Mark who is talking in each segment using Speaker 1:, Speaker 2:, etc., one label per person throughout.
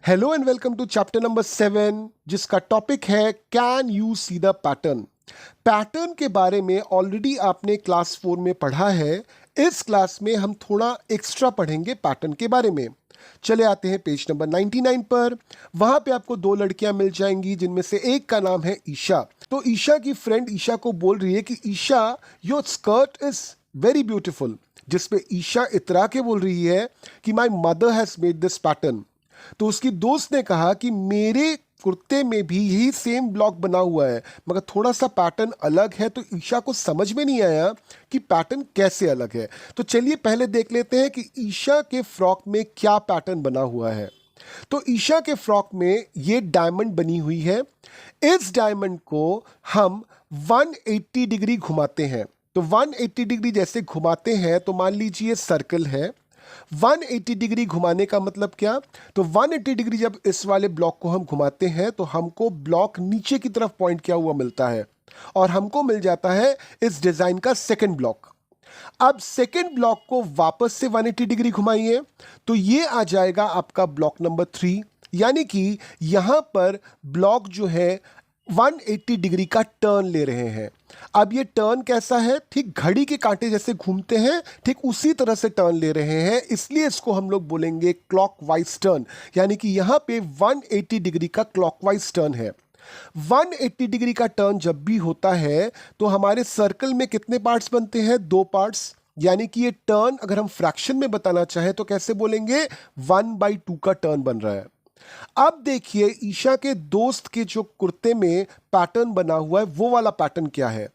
Speaker 1: Hello and welcome to chapter number 7 जिसका topic है can you see the pattern. Pattern के बारे में ऑलरेडी आपने क्लास 4 में पढ़ा है। इस क्लास में हम थोड़ा एक्स्ट्रा पढ़ेंगे पैटर्न के बारे में। चले आते हैं पेज नंबर 99 पर। वहां पे आपको दो लड़कियां मिल जाएंगी जिनमें से एक का नाम है ईशा। तो ईशा की फ्रेंड ईशा को बोल रही है कि Isha your skirt is very beautiful, जिसपे ईशा इतरा के बोल रही है कि my mother has made this pattern. तो उसकी दोस्त ने कहा कि मेरे कुर्ते में भी यही सेम ब्लॉक बना हुआ है मगर थोड़ा सा पैटर्न अलग है। तो ईशा को समझ में नहीं आया कि पैटर्न कैसे अलग है। तो चलिए पहले देख लेते हैं कि ईशा के फ्रॉक में क्या पैटर्न बना हुआ है। तो ईशा के फ्रॉक में ये डायमंड बनी हुई है। इस डायमंड को हम 180 डिग्री घुमाते हैं। तो 180 डिग्री जैसे घुमाते हैं तो मान लीजिए सर्कल है। 180 डिग्री घुमाने का मतलब क्या? तो 180 डिग्री जब इस वाले ब्लॉक को हम घुमाते हैं तो हमको ब्लॉक नीचे की तरफ पॉइंट किया हुआ मिलता है और हमको मिल जाता है इस डिजाइन का सेकंड ब्लॉक। अब सेकंड ब्लॉक को वापस से 180 डिग्री घुमाइए तो ये आ जाएगा आपका ब्लॉक नंबर 3। यानी कि यहां पर ब्लॉक जो है 180 डिग्री का टर्न ले रहे हैं। अब ये टर्न कैसा है? ठीक घड़ी के कांटे जैसे घूमते हैं ठीक उसी तरह से टर्न ले रहे हैं, इसलिए इसको हम लोग बोलेंगे क्लॉकवाइज टर्न। यानी कि यहां पे 180 डिग्री का क्लॉकवाइज टर्न है। 180 डिग्री का टर्न जब भी होता है तो हमारे सर्कल में कितने पार्ट्स बनते हैं? 2 पार्ट्स। यानी कि ये टर्न अगर हम फ्रैक्शन में बताना चाहें तो कैसे बोलेंगे? 1/2 का टर्न बन रहा है। अब देखिए ईशा के दोस्त के जो कुर्ते में पैटर्न बना हुआ है वो वाला पैटर्न क्या है।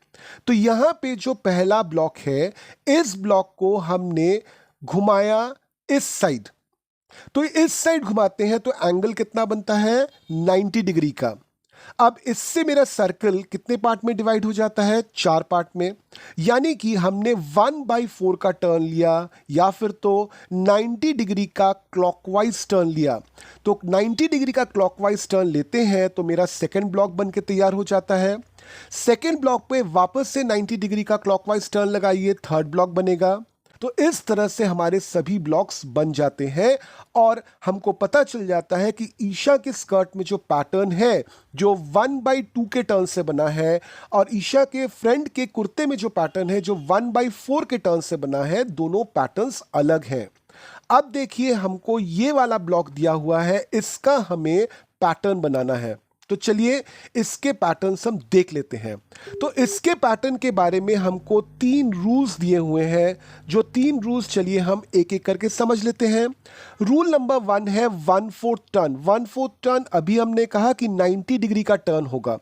Speaker 1: तो यहां पे जो पहला ब्लॉक है इस ब्लॉक को हमने घुमाया इस साइड। तो इस साइड घुमाते हैं तो एंगल कितना बनता है? 90 डिग्री का। अब इससे मेरा सर्कल कितने पार्ट में डिवाइड हो जाता है? 4 पार्ट में। यानी कि हमने 1/4 का टर्न लिया या फिर तो 90 डिग्री का क्लॉकवाइज टर्न लिया। तो 90 डिग्री का क्लॉकवाइज टर्न लेते हैं तो मेरा सेकंड ब्लॉक बन के तैयार हो जाता है। सेकंड ब्लॉक पे वापस से 90 डिग्री का क्लॉकवाइज टर्न लगाइए, थर्ड ब्लॉक बनेगा। तो इस तरह से हमारे सभी ब्लॉक्स बन जाते हैं और हमको पता चल जाता है कि ईशा के स्कर्ट में जो पैटर्न है जो 1/2 के टर्न से बना है और ईशा के फ्रेंड के कुर्ते में जो पैटर्न है जो 1/4 के टर्न से बना है, दोनों पैटर्न्स अलग हैं। अब देखिए हमको ये वाला ब्लॉक दिया हुआ है, इसका हमें पैटर्न बनाना है। तो चलिए इसके पैटर्न्स हम देख लेते हैं। तो इसके पैटर्न के बारे में हमको 3 रूल्स दिए हुए हैं। जो 3 रूल्स चलिए हम एक एक करके समझ लेते हैं। रूल नंबर 1 है 1/4 टर्न। 1/4 टर्न अभी हमने कहा कि 90 डिग्री का टर्न होगा।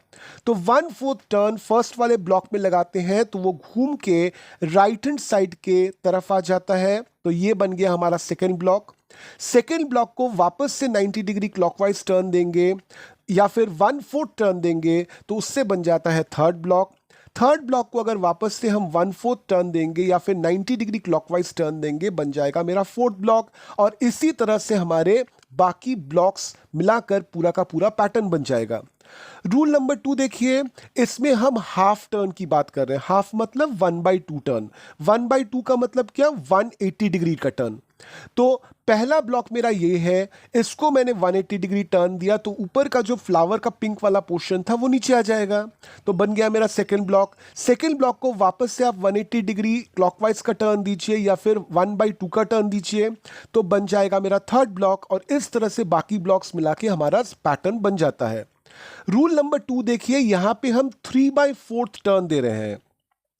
Speaker 1: तो 1/4 टर्न फर्स्ट वाले ब्लॉक में लगाते हैं तो वो घूम के राइट हैंड साइड के तरफ आ जाता है। तो ये बन गया हमारा सेकेंड ब्लॉक। सेकेंड ब्लॉक को वापस से 90 डिग्री क्लॉकवाइज टर्न देंगे या फिर 1/4 टर्न देंगे तो उससे बन जाता है थर्ड ब्लॉक। थर्ड ब्लॉक को अगर वापस से हम 1/4 टर्न देंगे या फिर 90 डिग्री क्लॉकवाइज टर्न देंगे बन जाएगा मेरा फोर्थ ब्लॉक। और इसी तरह से हमारे बाकी ब्लॉक्स मिलाकर पूरा का पूरा पैटर्न बन जाएगा। रूल नंबर 2 देखिए, इसमें हम हाफ टर्न की बात कर रहे हैं। हाफ मतलब 1/2 टर्न। 1/2 का मतलब क्या? 180 डिग्री का टर्न। तो पहला ब्लॉक मेरा ये है, इसको मैंने 180 डिग्री टर्न दिया तो ऊपर का जो फ्लावर का पिंक वाला पोर्शन था वो नीचे आ जाएगा। तो बन गया मेरा सेकंड ब्लॉक। सेकंड ब्लॉक को वापस से आप 180 डिग्री क्लॉकवाइज का टर्न दीजिए या फिर 1/2 का टर्न दीजिए तो बन जाएगा मेरा थर्ड ब्लॉक। और इस तरह से बाकी ब्लॉक्स मिला के हमारा पैटर्न बन जाता है। रूल नंबर 2 देखिए, यहां पे हम 3/4 टर्न दे रहे हैं।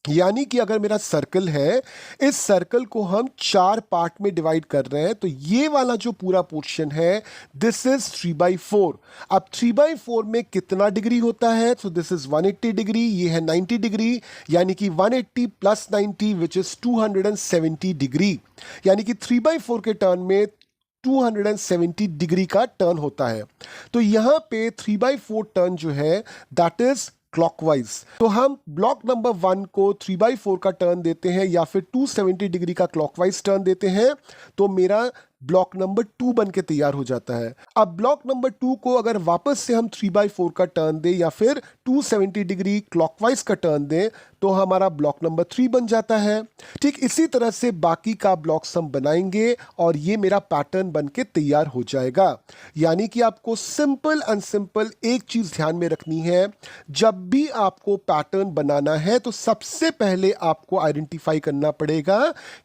Speaker 1: यानी कि अगर मेरा सर्कल है, इस सर्कल को हम 4 पार्ट में डिवाइड कर रहे हैं तो ये वाला जो पूरा पोर्शन है दिस इज 3/4। अब 3/4 में कितना डिग्री होता है? तो दिस इज 180 डिग्री, ये है 90 डिग्री। यानी कि 180 प्लस 90 विच इज 270 डिग्री। यानी कि 3/4 के टर्न में 270 डिग्री का टर्न होता है। तो यहां पे 3/4 टर्न जो है दैट इज क्लॉकवाइज। तो हम ब्लॉक नंबर 1 को 3/4 का टर्न देते हैं या फिर 270 डिग्री का क्लॉकवाइज टर्न देते हैं तो मेरा ब्लॉक नंबर 2 बन के तैयार हो जाता है। अब ब्लॉक नंबर 2 को अगर वापस से हम 3/4 का टर्न दें या फिर 270 डिग्री क्लॉकवाइज का टर्न दें तो हमारा ब्लॉक नंबर 3 बन जाता है। ठीक इसी तरह से बाकी का ब्लॉक्स हम बनाएंगे और ये मेरा पैटर्न बन के तैयार हो जाएगा। यानी कि आपको सिंपल एंड सिंपल एक चीज ध्यान में रखनी है, जब भी आपको पैटर्न बनाना है तो सबसे पहले आपको आइडेंटिफाई करना पड़ेगा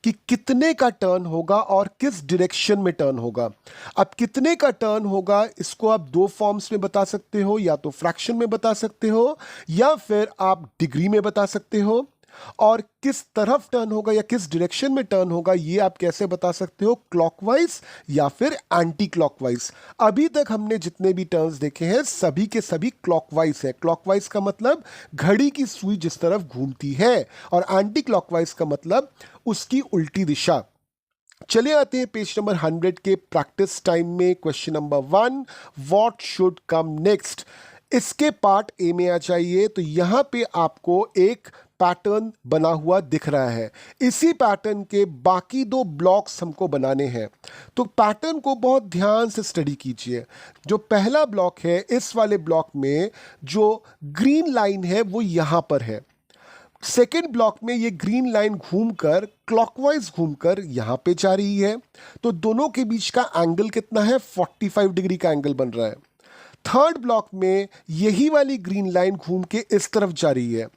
Speaker 1: कि कितने का टर्न होगा और किस डायरेक्शन में टर्न होगा। अब कितने का टर्न होगा इसको आप दो फॉर्म्स में बता सकते हो, या तो फ्रैक्शन में बता सकते हो या फिर आप डिग्री में बता सकते हो। और किस तरफ टर्न होगा या किस डायरेक्शन में टर्न होगा ये आप कैसे बता सकते हो, क्लॉकवाइज या फिर एंटी क्लॉकवाइज। अभी तक हमने जितने भी टर्न्स देखे हैं सभी के सभी क्लॉकवाइज है। क्लॉकवाइज का मतलब घड़ी की सुई जिस तरफ घूमती है और एंटी क्लॉकवाइज का मतलब उसकी उल्टी दिशा। चले आते हैं पेज नंबर 100 के प्रैक्टिस टाइम में। Question number 1, what should come next. इसके पार्ट ए में आ जाइए तो यहां पे आपको एक पैटर्न बना हुआ दिख रहा है। इसी पैटर्न के बाकी दो ब्लॉक्स हमको बनाने हैं, तो पैटर्न को बहुत ध्यान से स्टडी कीजिए। जो पहला ब्लॉक है, इस वाले ब्लॉक में जो ग्रीन लाइन है वो यहां पर है। सेकेंड ब्लॉक में ये ग्रीन लाइन घूमकर क्लॉकवाइज घूमकर यहां पे जा रही है, तो दोनों के बीच का एंगल कितना है, 45 डिग्री का एंगल बन रहा है। थर्ड ब्लॉक में यही वाली ग्रीन लाइन घूम के इस तरफ जा रही है।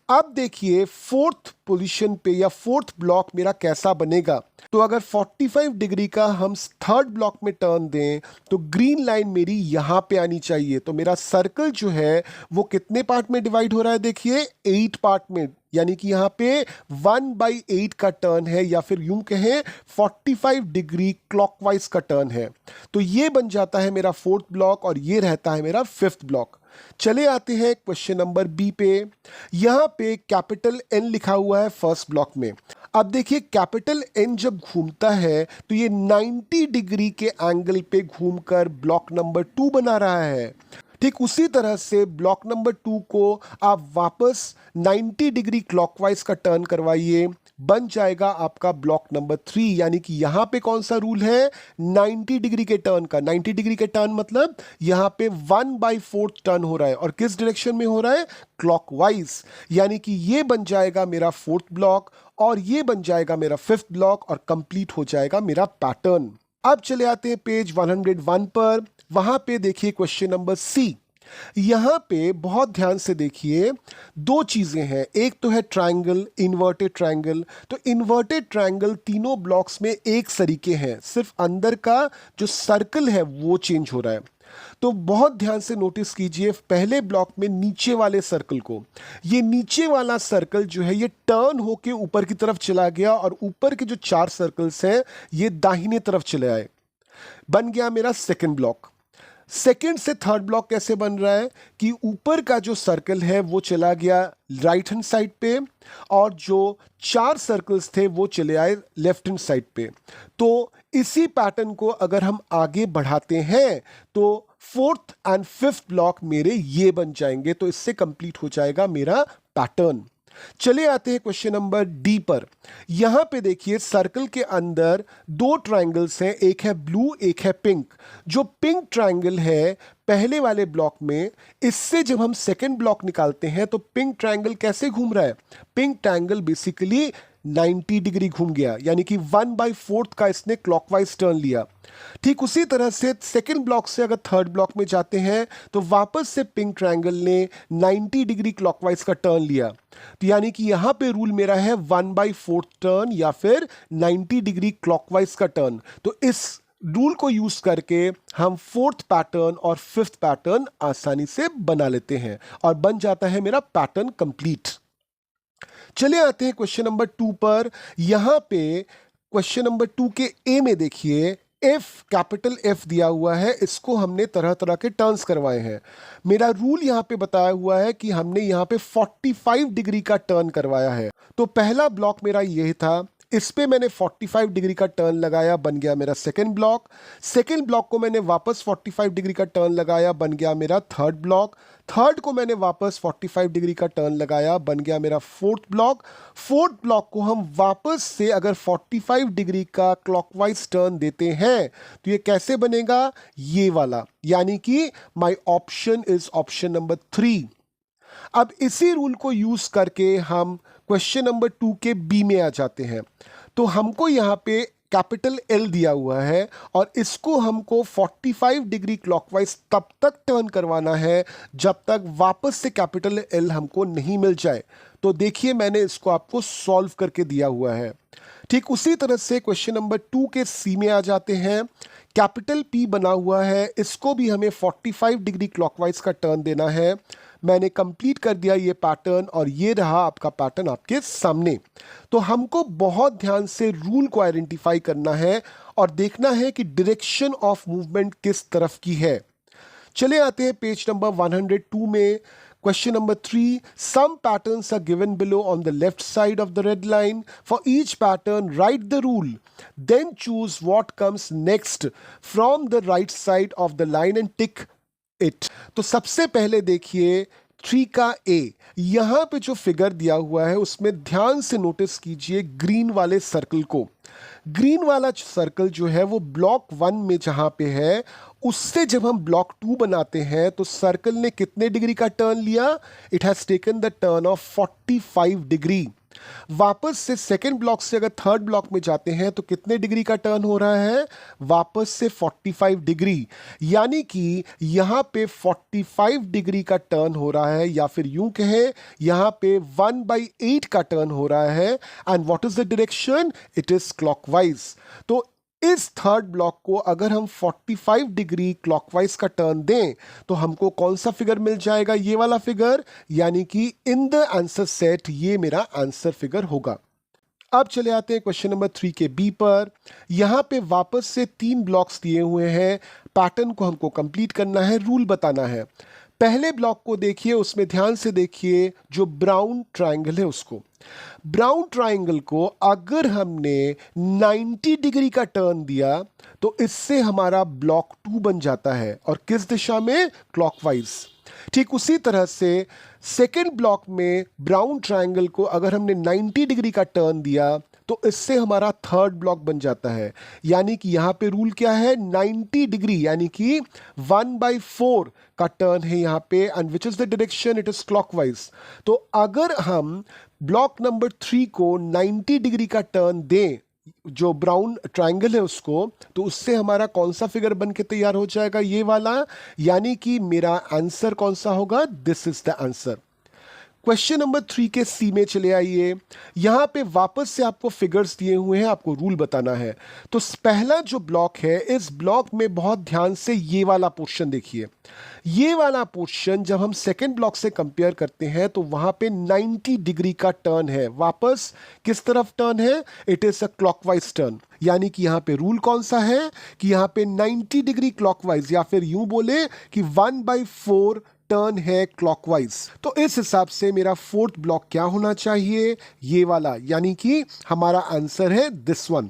Speaker 1: अब देखिए फोर्थ पोजीशन पे या फोर्थ ब्लॉक मेरा कैसा बनेगा। तो अगर 45 डिग्री का हम थर्ड ब्लॉक में टर्न दें तो ग्रीन लाइन मेरी यहां पे आनी चाहिए। तो मेरा सर्कल जो है वो कितने पार्ट में डिवाइड हो रहा है, देखिए 8 पार्ट में। यानी कि यहां पे 1/8 का टर्न है, या फिर यूं कहें 45 डिग्री क्लॉकवाइज का टर्न है। तो ये बन जाता है मेरा फोर्थ ब्लॉक और ये रहता है मेरा फिफ्थ ब्लॉक। चले आते हैं क्वेश्चन नंबर बी पे। यहां पे कैपिटल एन लिखा हुआ है फर्स्ट ब्लॉक में। अब देखिए कैपिटल एन जब घूमता है तो ये 90 डिग्री के एंगल पे घूमकर ब्लॉक नंबर 2 बना रहा है। ठीक उसी तरह से ब्लॉक नंबर 2 को आप वापस 90 डिग्री क्लॉकवाइज का टर्न करवाइए, बन जाएगा आपका ब्लॉक नंबर 3। यानी कि यहां पे कौन सा रूल है, 90 डिग्री के टर्न का। 90 डिग्री के टर्न मतलब यहां पे 1/4 टर्न हो रहा है और किस डायरेक्शन में हो रहा है, क्लॉकवाइज। यानी कि ये बन जाएगा मेरा फोर्थ ब्लॉक और ये बन जाएगा मेरा फिफ्थ ब्लॉक और कंप्लीट हो जाएगा मेरा पैटर्न। अब चले आते हैं पेज 101 पर। वहां पे देखिए क्वेश्चन नंबर सी। यहां पे बहुत ध्यान से देखिए, दो चीजें हैं। एक तो है ट्रायंगल, इन्वर्टेड ट्रायंगल। तो इन्वर्टेड ट्रायंगल तीनों ब्लॉक्स में एक सरीके हैं, सिर्फ अंदर का जो सर्कल है वो चेंज हो रहा है। तो बहुत ध्यान से नोटिस कीजिए पहले ब्लॉक में नीचे वाले सर्कल को। ये नीचे वाला सर्कल जो है ये टर्न होके ऊपर की तरफ चला गया और ऊपर के जो 4 सर्कल्स हैं ये दाहिने तरफ चले आए। बन गया मेरा सेकंड ब्लॉक। सेकंड से थर्ड ब्लॉक कैसे बन रहा है कि ऊपर का जो सर्कल है वो चला गया राइट हैंड साइड पे और जो 4 सर्कल्स थे वो चले आए लेफ्ट हैंड साइड पे। तो इसी पैटर्न को अगर हम आगे बढ़ाते हैं तो फोर्थ एंड फिफ्थ ब्लॉक मेरे ये बन जाएंगे। तो इससे कंप्लीट हो जाएगा मेरा पैटर्न। चले आते हैं क्वेश्चन नंबर डी पर। यहां पे देखिए सर्कल के अंदर 2 ट्रायंगल्स हैं, एक है ब्लू एक है पिंक। जो पिंक ट्रायंगल है पहले वाले ब्लॉक में, इससे जब हम सेकंड ब्लॉक निकालते हैं तो पिंक ट्रायंगल कैसे घूम रहा है, पिंक ट्रायंगल बेसिकली 90 डिग्री घूम गया। यानी कि 1/4 का इसने क्लॉकवाइज टर्न लिया। ठीक उसी तरह से सेकंड ब्लॉक से अगर थर्ड ब्लॉक में जाते हैं तो वापस से पिंक ट्रायंगल ने 90 डिग्री क्लॉकवाइज का टर्न लिया। तो यानी कि यहां पे रूल मेरा है 1/4 टर्न या फिर 90 डिग्री क्लॉकवाइज का टर्न। तो इस रूल को यूज करके हम फोर्थ पैटर्न और फिफ्थ पैटर्न आसानी से बना लेते हैं और बन जाता है मेरा पैटर्न कंप्लीट। चले आते हैं क्वेश्चन नंबर 2 पर। यहां पे क्वेश्चन नंबर 2 के ए में देखिए एफ, कैपिटल एफ दिया हुआ है। इसको हमने तरह तरह के टर्न्स करवाए हैं। मेरा रूल यहां पे बताया हुआ है कि हमने यहां पे 45 डिग्री का टर्न करवाया है। तो पहला ब्लॉक मेरा ये था, इस पे मैंने 45 डिग्री का टर्न लगाया, बन गया मेरा सेकेंड ब्लॉक। सेकेंड ब्लॉक को मैंने वापस 45 डिग्री का टर्न लगाया, बन गया मेरा थर्ड ब्लॉक। थर्ड को मैंने वापस 45 डिग्री का टर्न लगाया, बन गया मेरा फोर्थ ब्लॉक। फोर्थ ब्लॉक को हम वापस से अगर 45 डिग्री का क्लॉकवाइज टर्न देते हैं तो ये कैसे बनेगा, ये वाला, यानी कि my option is option number 3। अब इसी रूल को यूज करके हम क्वेश्चन नंबर 2 के बी में आ जाते हैं। तो हमको यहाँ पे कैपिटल एल दिया हुआ है और इसको हमको 45 डिग्री क्लॉकवाइज तब तक टर्न करवाना है जब तक वापस से कैपिटल एल हमको नहीं मिल जाए। तो देखिए मैंने इसको आपको सॉल्व करके दिया हुआ है। ठीक उसी तरह से क्वेश्चन नंबर 2 के सी में आ जाते हैं। कैपिटल पी बना हुआ है, इसको भी हमें 45 डिग्री क्लॉकवाइज का टर्न देना है। मैंने कंप्लीट कर दिया ये पैटर्न और ये रहा आपका पैटर्न आपके सामने। तो हमको बहुत ध्यान से रूल को आइडेंटिफाई करना है और देखना है कि डायरेक्शन ऑफ मूवमेंट किस तरफ की है। चले आते हैं पेज नंबर 102 में। Question number 3, some patterns are given below on the left side of the red line. For each pattern, write the rule. Then choose what comes next from the right side of the line and tick it. तो सबसे पहले देखिए 3 का A, यहाँ पे जो figure दिया हुआ है उसमें ध्यान से नोटिस कीजिए ग्रीन वाले सर्कल को। ग्रीन वाला सर्कल जो है वो ब्लॉक 1 में जहां पे है, उससे जब हम ब्लॉक 2 बनाते हैं तो सर्कल ने कितने डिग्री का टर्न लिया, it has taken the turn off 45 degree. वापस से सेकेंड ब्लॉक से अगर थर्ड ब्लॉक में जाते हैं तो कितने डिग्री का टर्न हो रहा है, वापस से 45 डिग्री, यानी कि यहां पे 45 डिग्री का टर्न हो रहा है, या फिर यूं कहें यहां पे 1/8 का टर्न हो रहा है। And what is the direction, it is clockwise. तो इस थर्ड ब्लॉक को अगर हम 45 डिग्री क्लॉकवाइज का टर्न दें तो हमको कौन सा फिगर मिल जाएगा, ये वाला फिगर, यानी कि इन द आंसर सेट ये मेरा आंसर फिगर होगा। अब चले आते हैं क्वेश्चन नंबर 3 के बी पर। यहां पे वापस से 3 ब्लॉक्स दिए हुए हैं, पैटर्न को हमको कंप्लीट करना है, रूल बताना है। पहले ब्लॉक को देखिए, उसमें ध्यान से देखिए, जो ब्राउन ट्रायंगल है उसको, ब्राउन ट्रायंगल को अगर हमने 90 डिग्री का टर्न दिया तो इससे हमारा ब्लॉक 2 बन जाता है, और किस दिशा में, क्लॉकवाइज। ठीक उसी तरह से सेकेंड ब्लॉक में ब्राउन ट्रायंगल को अगर हमने 90 डिग्री का टर्न दिया तो इससे हमारा थर्ड ब्लॉक बन जाता है, यानी कि यहां पे रूल क्या है, 90 डिग्री, यानी कि 1/4 का टर्न है यहां पे, and which is the direction, it is clockwise. तो अगर हम ब्लॉक नंबर 3 को 90 डिग्री का टर्न दें, जो ब्राउन ट्रायंगल है उसको, तो उससे हमारा कौन सा फिगर बन के तैयार हो जाएगा, ये वाला, यानी कि मेरा आंसर कौन सा होगा, this is the answer. Question number 3 के सी में चले आइए। यहां पे वापस से आपको फिगर्स दिए हुए हैं, आपको रूल बताना है। तो पहला जो ब्लॉक है, इस ब्लॉक में बहुत ध्यान से ये वाला पोर्शन देखिए। ये वाला पोर्शन जब हम सेकेंड ब्लॉक से कंपेयर करते हैं तो वहां पे 90 डिग्री का टर्न है, वापस किस तरफ टर्न है, it is a clockwise turn, यानी कि यहां पे रूल कौन सा है कि यहां पे 90 डिग्री क्लॉकवाइज, या फिर यूं बोले कि 1/4 टर्न है क्लॉकवाइज। तो इस हिसाब से मेरा फोर्थ ब्लॉक क्या होना चाहिए, ये वाला, यानी कि हमारा आंसर है दिस वन।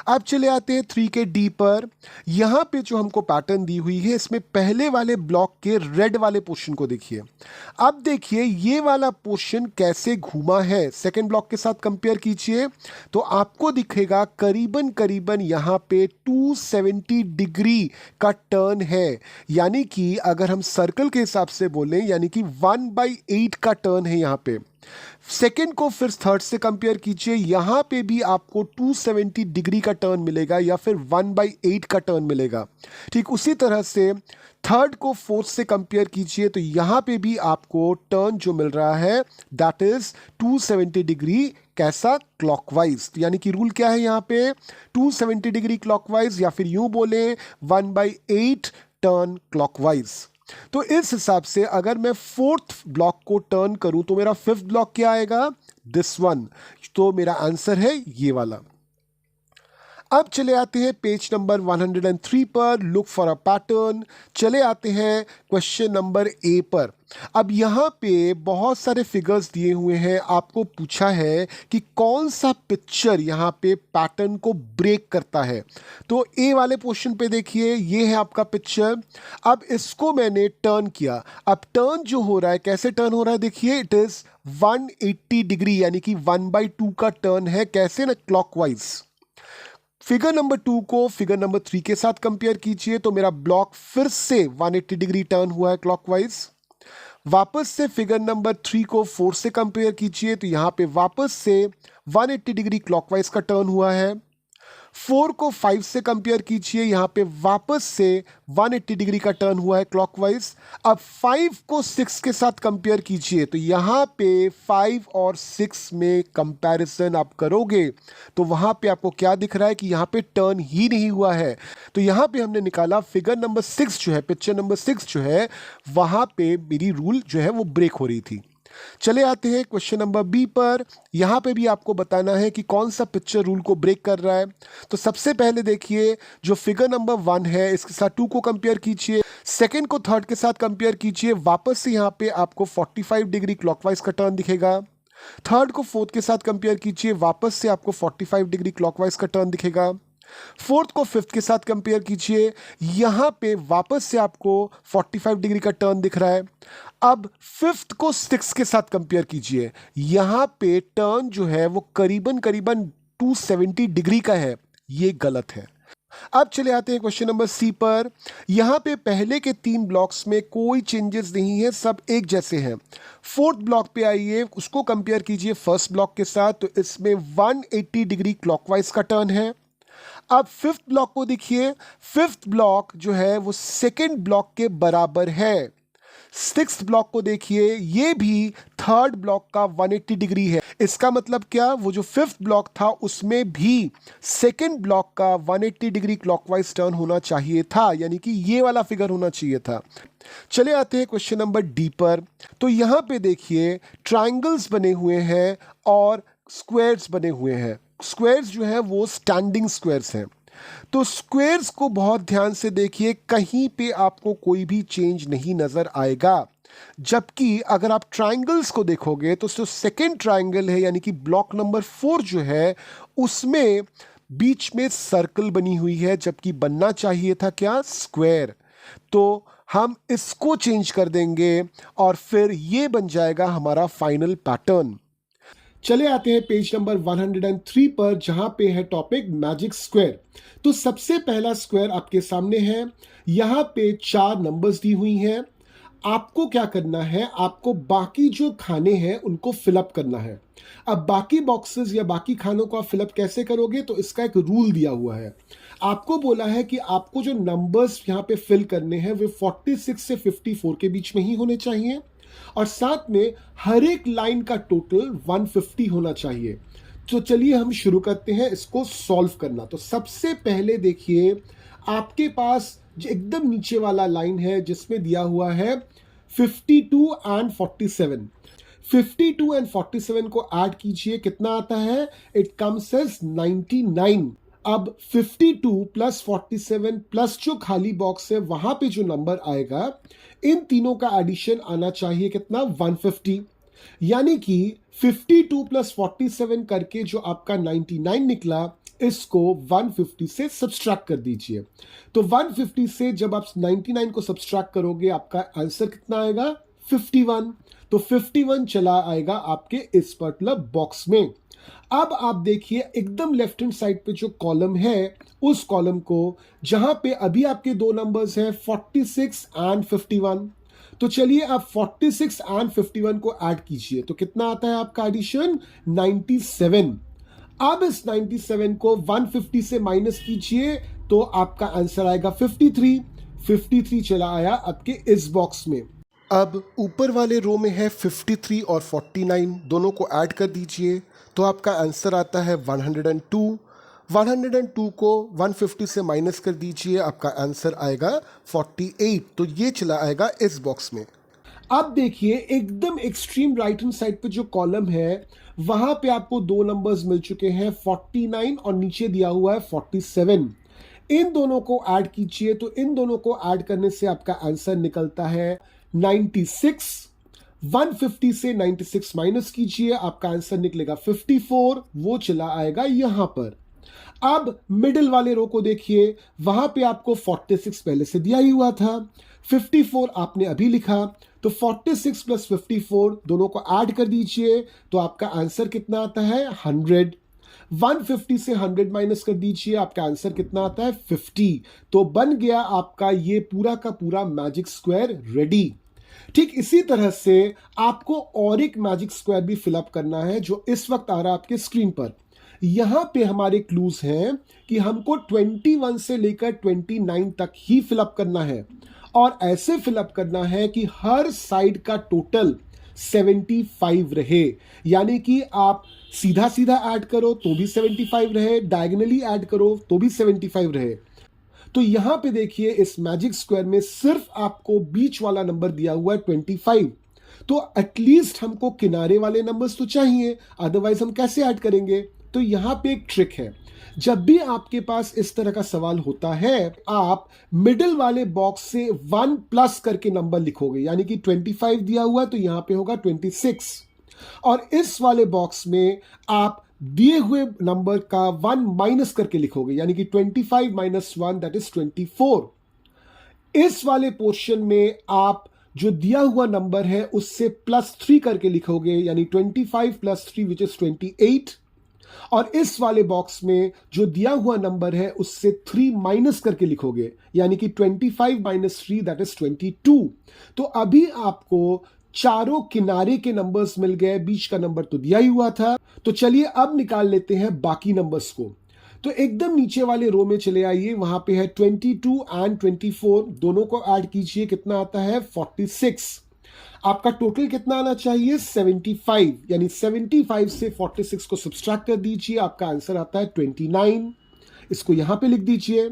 Speaker 1: अब चले आते हैं 3 के डी पर। यहां पे जो हमको पैटर्न दी हुई है, इसमें पहले वाले ब्लॉक के रेड वाले पोर्शन को देखिए। अब देखिए ये वाला पोर्शन कैसे घूमा है, सेकेंड ब्लॉक के साथ कंपेयर कीजिए तो आपको दिखेगा करीबन करीबन यहां पे 270 डिग्री का टर्न है, यानी कि अगर हम सर्कल के हिसाब से बोलें, यानी कि 1/8 का टर्न है यहां पे। सेकेंड को फिर थर्ड से कंपेयर कीजिए, यहां पे भी आपको 270 डिग्री का टर्न मिलेगा, या फिर 1/8 का टर्न मिलेगा। ठीक उसी तरह से थर्ड को फोर्थ से कंपेयर कीजिए तो यहां पे भी आपको टर्न जो मिल रहा है दैट इज 270 डिग्री, कैसा, क्लॉकवाइज। यानी कि रूल क्या है यहां पे, 270 डिग्री क्लॉकवाइज, या फिर यूं बोले 1/8 टर्न क्लॉकवाइज। तो इस हिसाब से अगर मैं फोर्थ ब्लॉक को टर्न करूं तो मेरा फिफ्थ ब्लॉक क्या आएगा, दिस वन। तो मेरा आंसर है ये वाला। अब चले आते हैं पेज नंबर 103 पर, लुक फॉर अ पैटर्न। चले आते हैं क्वेश्चन नंबर ए पर। अब यहाँ पे बहुत सारे फिगर्स दिए हुए हैं, आपको पूछा है कि कौन सा पिक्चर यहाँ पे पैटर्न को ब्रेक करता है। तो ए वाले पोर्शन पे देखिए, ये है आपका पिक्चर। अब इसको मैंने टर्न किया। अब टर्न जो हो रहा है, कैसे टर्न हो रहा है देखिए, इट इज 180 डिग्री, यानी कि 1/2 का टर्न है। कैसे ना, क्लॉकवाइज। फिगर नंबर 2 को फिगर नंबर 3 के साथ कंपेयर कीजिए तो मेरा ब्लॉक फिर से 180 डिग्री टर्न हुआ है क्लॉकवाइज। वापस से फिगर नंबर 3 को 4 से कंपेयर कीजिए तो यहां पे वापस से 180 डिग्री क्लॉकवाइज का टर्न हुआ है। 4 को 5 से कंपेयर कीजिए, यहां पे वापस से 180 डिग्री का टर्न हुआ है क्लॉकवाइज। अब 5 को 6 के साथ कंपेयर कीजिए तो यहां पे 5 और 6 में कंपैरिजन आप करोगे तो वहां पे आपको क्या दिख रहा है कि यहां पे टर्न ही नहीं हुआ है। तो यहां पे हमने निकाला फिगर नंबर 6 जो है, पिक्चर नंबर 6 जो है, वहां पे मेरी रूल जो है वो ब्रेक हो रही थी। चले आते हैं क्वेश्चन नंबर बी पर। यहां पे भी आपको बताना है कि कौन सा पिक्चर रूल को ब्रेक कर रहा है। तो सबसे पहले देखिए, जो फिगर नंबर 1 है इसके साथ 2 को कंपेयर कीजिए, सेकंड को थर्ड के साथ कंपेयर कीजिए। वापस से यहां पे आपको 45 डिग्री क्लॉकवाइज का टर्न दिखेगा। थर्ड को फोर्थ के साथ कंपेयर कीजिए, वापस से आपको 45 डिग्री क्लॉकवाइज का टर्न दिखेगा। फोर्थ को फिफ्थ के साथ कंपेयर कीजिए, यहां पे वापस से आपको 45 डिग्री का टर्न दिख रहा है। अब फिफ्थ को सिक्स के साथ कंपेयर कीजिए, यहां पे टर्न जो है वो करीबन करीबन 270 डिग्री का है। ये गलत है। अब चले आते हैं क्वेश्चन नंबर सी पर। यहां पे पहले के 3 ब्लॉक्स में कोई चेंजेस नहीं है, सब एक जैसे हैं। फोर्थ ब्लॉक पे आइए, उसको कंपेयर कीजिए फर्स्ट ब्लॉक के साथ, तो इसमें 180 डिग्री क्लॉकवाइज का टर्न है। अब फिफ्थ ब्लॉक को देखिए, फिफ्थ ब्लॉक जो है वो सेकेंड ब्लॉक के बराबर है। सिक्स्थ ब्लॉक को देखिए, ये भी थर्ड ब्लॉक का 180 डिग्री है। इसका मतलब क्या, वो जो फिफ्थ ब्लॉक था उसमें भी सेकेंड ब्लॉक का 180 डिग्री क्लॉकवाइज टर्न होना चाहिए था, यानी कि ये वाला फिगर होना चाहिए था। चले आते हैं क्वेश्चन नंबर डी पर। तो यहां पे देखिए, ट्रायंगल्स बने हुए हैं और स्क्वायर्स बने हुए हैं। स्क्वायर्स जो है वो स्टैंडिंग स्क्वायर्स हैं। तो स्क्वायर्स को बहुत ध्यान से देखिए, कहीं पे आपको कोई भी चेंज नहीं नजर आएगा। जबकि अगर आप ट्रायंगल्स को देखोगे तो जो सेकेंड ट्रायंगल है, यानी कि ब्लॉक नंबर 4 जो है, उसमें बीच में सर्कल बनी हुई है, जबकि बनना चाहिए था क्या, स्क्वायर। तो हम इसको चेंज कर देंगे और फिर ये बन जाएगा हमारा फाइनल पैटर्न। चले आते हैं पेज नंबर 103 पर, जहां पे है टॉपिक मैजिक स्क्वायर। तो सबसे पहला स्क्वायर आपके सामने है। यहां पे 4 नंबर्स दी हुई हैं। आपको क्या करना है, आपको बाकी जो खाने हैं उनको फिलअप करना है। अब बाकी बॉक्सेस या बाकी खानों को आप फिलअप कैसे करोगे, तो इसका एक रूल दिया हुआ है। आपको बोला है कि आपको जो नंबर्स यहाँ पे फिल करने हैं वे 46 से 54 के बीच में ही होने चाहिए, और साथ में हर एक लाइन का टोटल 150 होना चाहिए। तो चलिए हम शुरू करते हैं इसको सॉल्व करना। तो सबसे पहले देखिए, आपके पास जो एकदम नीचे वाला लाइन है जिसमें दिया हुआ है 52 एंड 47। 52 एंड 47 को ऐड कीजिए, कितना आता है, इट कम्स एज 99। अब 52 प्लस 47 प्लस जो खाली बॉक्स है वहां पे जो नंबर आएगा, इन तीनों का एडिशन आना चाहिए कितना, 150। यानी कि 52 प्लस 47 करके जो आपका 99 निकला, इसको 150 से सब्सट्रैक्ट कर दीजिए। तो 150 से जब आप 99 को सब्सट्रैक्ट करोगे, आपका आंसर कितना आएगा, 51। तो 51 चला आएगा आपके इस पर्टिकुलर बॉक्स में। अब आप देखिए, एकदम लेफ्ट हैंड साइड पे जो कॉलम है, उस कॉलम को जहां पे अभी आपके 2 नंबर्स हैं 46 एंड 51। तो चलिए आप 46 एंड 51 को ऐड कीजिए, तो कितना आता है आपका एडिशन, 97। अब इस 97 को 150 से माइनस कीजिए तो आपका आंसर आएगा 53। 53 चला आया आपके इस बॉक्स में। अब ऊपर वाले रो में है 53 और 49, दोनों को ऐड कर दीजिए तो आपका आंसर आता है 102। 102 को 150 से माइनस कर दीजिए, आपका आंसर आएगा 48। तो ये चला आएगा इस बॉक्स में। अब देखिए एकदम एक्सट्रीम राइट हैंड साइड पे जो कॉलम है वहां पे आपको दो नंबर्स मिल चुके हैं 49 और नीचे दिया हुआ है 47। इन दोनों को ऐड कीजिए तो इन दोनों को ऐड करने से आपका आंसर निकलता है 96। 150 से 96 माइनस कीजिए, आपका आंसर निकलेगा 54, वो चला आएगा यहां पर। अब मिडिल वाले रो को देखिए, वहां पे आपको 46 पहले से दिया ही हुआ था, 54 आपने अभी लिखा, तो 46 प्लस 54 दोनों को ऐड कर दीजिए तो आपका आंसर कितना आता है 100। 150 से 100 माइनस कर दीजिए, आपका आंसर कितना आता है 50। तो बन गया आपका ये पूरा का पूरा मैजिक स्क्वायर रेडी। ठीक इसी तरह से आपको और एक मैजिक स्क्वायर भी फिलअप करना है जो इस वक्त आ रहा है आपके स्क्रीन पर। यहां पे हमारे क्लूज हैं कि हमको 21 से लेकर 29 तक ही फिलअप करना है और ऐसे फिलअप करना है कि हर साइड का टोटल 75 रहे। यानी कि आप सीधा सीधा ऐड करो तो भी 75 रहे, डायगोनली ऐड करो तो भी 75 रहे। तो यहां पे देखिए इस मैजिक स्क्वायर में सिर्फ आपको बीच वाला नंबर दिया हुआ है 25। तो एटलीस्ट हमको किनारे वाले नंबर्स तो चाहिए, अदरवाइज हम कैसे ऐड करेंगे। तो यहां पे एक ट्रिक है, जब भी आपके पास इस तरह का सवाल होता है आप मिडिल वाले बॉक्स से 1 प्लस करके नंबर लिखोगे, यानी कि 25 दिया हुआ है तो यहां पे होगा 26, और इस वाले बॉक्स में आप दिए हुए नंबर का 1 माइनस करके लिखोगे, यानी कि 25 माइनस 1 दैट इज 24। इस वाले पोर्शन में आप जो दिया हुआ नंबर है उससे +3 करके लिखोगे, यानी 25 प्लस 3 विच इज 28, और इस वाले बॉक्स में जो दिया हुआ नंबर है उससे 3 माइनस करके लिखोगे, यानी कि 25 माइनस 3 दैट इज 22। तो अभी आपको चारों किनारे के नंबर्स मिल गए, बीच का नंबर तो दिया ही हुआ था। तो चलिए अब निकाल लेते हैं बाकी नंबर्स को। तो एकदम नीचे वाले रो में चले आइए, वहां पे है 22 एंड 24, दोनों को ऐड कीजिए, कितना आता है 46। आपका टोटल कितना आना चाहिए 75, यानी 75 से 46 को सब्सट्रैक्ट कर दीजिए, आपका आंसर आता है 29। इसको यहां पे लिख दीजिए।